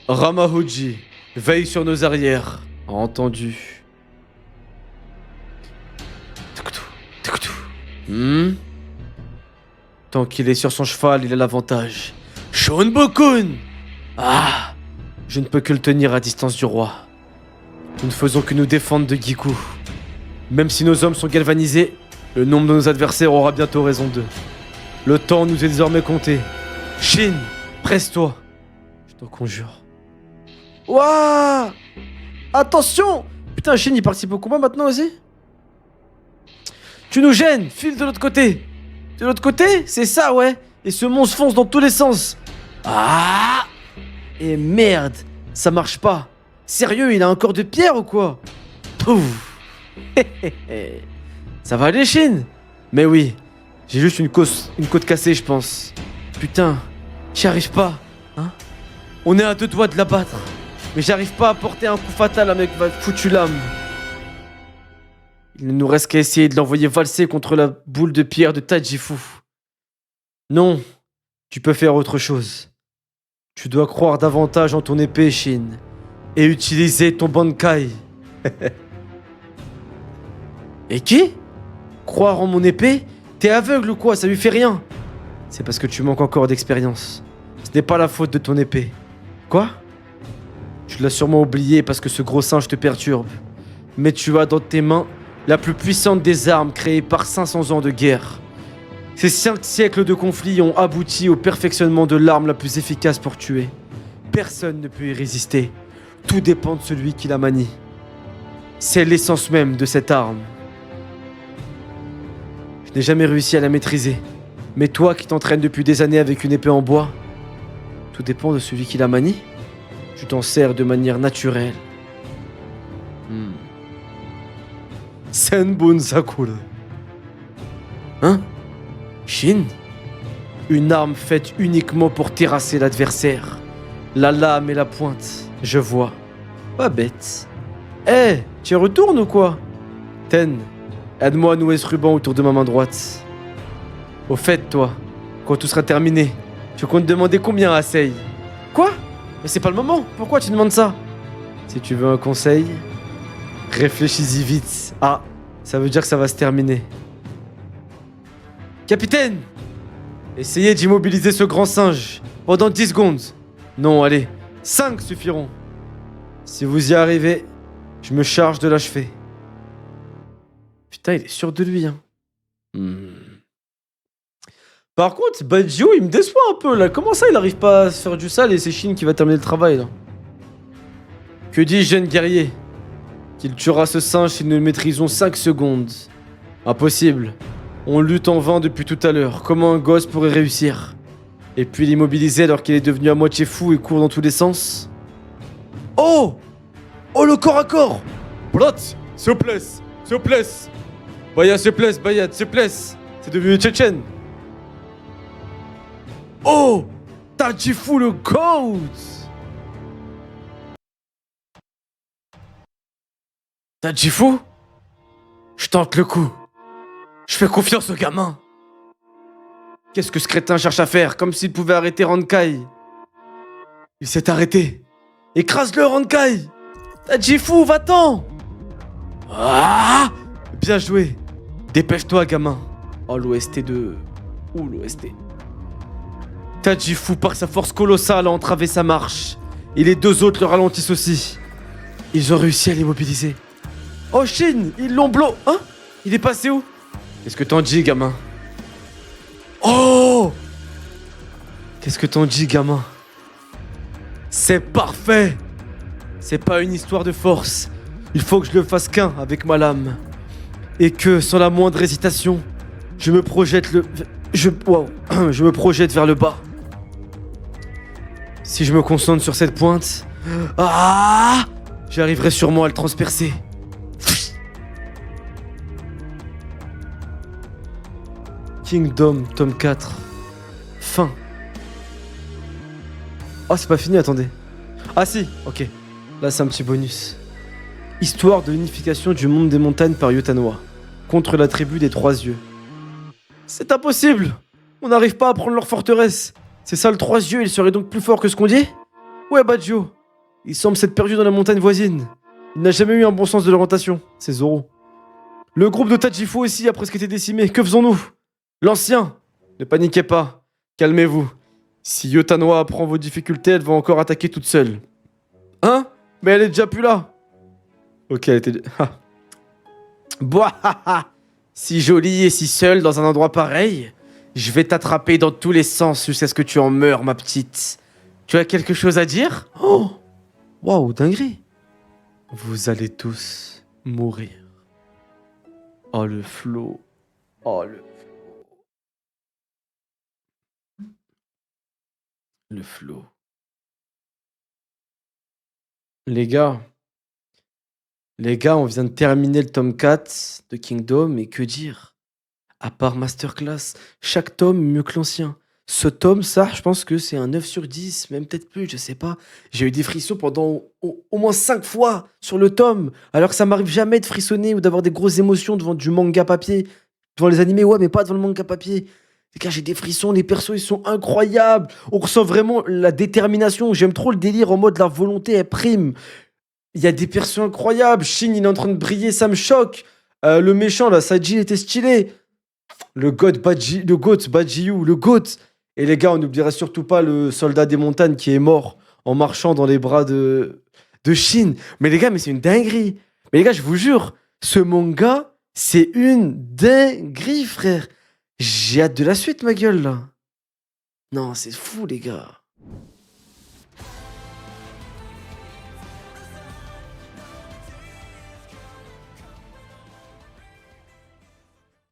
Ramahoji, veille sur nos arrières. Entendu. Tant qu'il est sur son cheval, il a l'avantage. Shonbokun! Ah! Je ne peux que le tenir à distance du roi. Nous ne faisons que nous défendre de Giku. Même si nos hommes sont galvanisés, le nombre de nos adversaires aura bientôt raison d'eux. Le temps nous est désormais compté. Shin, presse-toi. Je t'en conjure. Ouah! Attention! Putain, Shin, il participe au combat maintenant aussi? Tu nous gênes! File de l'autre côté! De l'autre côté? C'est ça, ouais! Et ce monstre fonce dans tous les sens! Ah! Et merde! Ça marche pas! Sérieux, il a un corps de pierre ou quoi? Pouf! Ça va aller, Shin? Mais oui, j'ai juste une côte cassée, je pense. Putain, j'y arrive pas, hein? On est à 2 doigts de l'abattre, mais j'arrive pas à porter un coup fatal avec ma foutue lame. Il ne nous reste qu'à essayer de l'envoyer valser contre la boule de pierre de Tajifu. Non, tu peux faire autre chose. Tu dois croire davantage en ton épée, Shin, et utiliser ton Bankai. Et qui? Croire en mon épée? T'es aveugle ou quoi? Ça lui fait rien. C'est parce que tu manques encore d'expérience. Ce n'est pas la faute de ton épée. Quoi? Tu l'as sûrement oublié parce que ce gros singe te perturbe. Mais tu as dans tes mains la plus puissante des armes créées par 500 ans de guerre. Ces 5 siècles de conflits ont abouti au perfectionnement de l'arme la plus efficace pour tuer. Personne ne peut y résister. Tout dépend de celui qui la manie. C'est l'essence même de cette arme. Je n'ai jamais réussi à la maîtriser. Mais toi qui t'entraînes depuis des années avec une épée en bois, tout dépend de celui qui la manie. Tu t'en sers de manière naturelle. Senbun Sakura. Hein? Shin? Une arme faite uniquement pour terrasser l'adversaire. La lame et la pointe, je vois. Pas bête. Eh, tu y retournes ou quoi? Ten, aide-moi à nouer ce ruban autour de ma main droite. Au fait, toi, quand tout sera terminé, tu comptes demander combien à Sei? Quoi? Mais c'est pas le moment, pourquoi tu demandes ça? Si tu veux un conseil, réfléchis-y vite. Ah, ça veut dire que ça va se terminer. Capitaine! Essayez d'immobiliser ce grand singe pendant 10 secondes. Non, allez, 5 suffiront. Si vous y arrivez, je me charge de l'achever. Putain, il est sûr de lui, hein. Par contre, Bajio, il me déçoit un peu, là. Comment ça, il arrive pas à se faire du sale et c'est Shin qui va terminer le travail, là? Que dis-je, jeune guerrier? Qu'il tuera ce singe si nous le maîtrisons 5 secondes. Impossible. On lutte en vain depuis tout à l'heure. Comment un gosse pourrait réussir? Et puis l'immobiliser alors qu'il est devenu à moitié fou et court dans tous les sens? Oh! Oh, le corps à corps! Brat, s'il vous plaît, s'il vous plaît. Bayat, s'il vous plaît, Bayat, s'il vous plaît. C'est devenu tchétchène. Oh! Tadjifou le GOAT! Tadjifou? Je tente le coup. Je fais confiance au gamin. Qu'est-ce que ce crétin cherche à faire? Comme s'il pouvait arrêter Rankai. Il s'est arrêté. Écrase-le, Rankai! Tadjifou, va-t'en! Ah! Bien joué. Dépêche-toi, gamin. Oh, l'OST de... Ouh, l'OST. Tadjifou, par sa force colossale, a entravé sa marche. Et les deux autres le ralentissent aussi. Ils ont réussi à l'immobiliser. Oh, Shin, ils l'ont Hein? Il est passé où? Qu'est-ce que t'en dis, gamin? Oh! Qu'est-ce que t'en dis, gamin? C'est parfait! C'est pas une histoire de force. Il faut que je le fasse qu'un avec ma lame. Et que, sans la moindre hésitation, je me projette je me projette vers le bas. Si je me concentre sur cette pointe... Ah! J'arriverai sûrement à le transpercer. Kingdom, tome 4. Fin. Oh, c'est pas fini, attendez. Ah si, ok. Là, c'est un petit bonus. Histoire de l'unification du monde des montagnes par Yotanoa. Contre la tribu des Trois Yeux. C'est impossible! On n'arrive pas à prendre leur forteresse. C'est ça le Trois Yeux, il serait donc plus fort que ce qu'on dit? Ouais, Bajio. Il semble s'être perdu dans la montagne voisine. Il n'a jamais eu un bon sens de l'orientation. C'est Zoro. Le groupe de Tadjifou aussi a presque été décimé. Que faisons-nous? L'ancien! Ne paniquez pas. Calmez-vous. Si Yotanoa apprend vos difficultés, elle va encore attaquer toute seule. Hein? Mais elle est déjà plus là. Ok, elle était... Boah, si jolie et si seule dans un endroit pareil, je vais t'attraper dans tous les sens jusqu'à ce que tu en meures, ma petite. Tu as quelque chose à dire? Oh! Waouh, dinguerie. Vous allez tous mourir. Oh, le flow. Oh, le flow. Les gars, on vient de terminer le tome 4 de Kingdom, et que dire? À part Masterclass, chaque tome mieux que l'ancien. Ce tome, ça, je pense que c'est un 9 sur 10, même peut-être plus, je sais pas. J'ai eu des frissons pendant au moins 5 fois sur le tome, alors que ça m'arrive jamais de frissonner ou d'avoir des grosses émotions devant du manga papier. Devant les animés, ouais, mais pas devant le manga papier. Les gars, j'ai des frissons, les persos, ils sont incroyables. On ressent vraiment la détermination. J'aime trop le délire en mode la volonté, elle prime. Il y a des persos incroyables. Shin, il est en train de briller, ça me choque. Le méchant, là, Saji, il était stylé. Le GOAT Bajiryu, le GOAT. Et les gars, on n'oubliera surtout pas le soldat des montagnes qui est mort en marchant dans les bras de Shin. Mais les gars, mais c'est une dinguerie. Mais les gars, je vous jure, ce manga, c'est une dinguerie, frère. J'ai hâte de la suite, ma gueule, là. Non, c'est fou, les gars.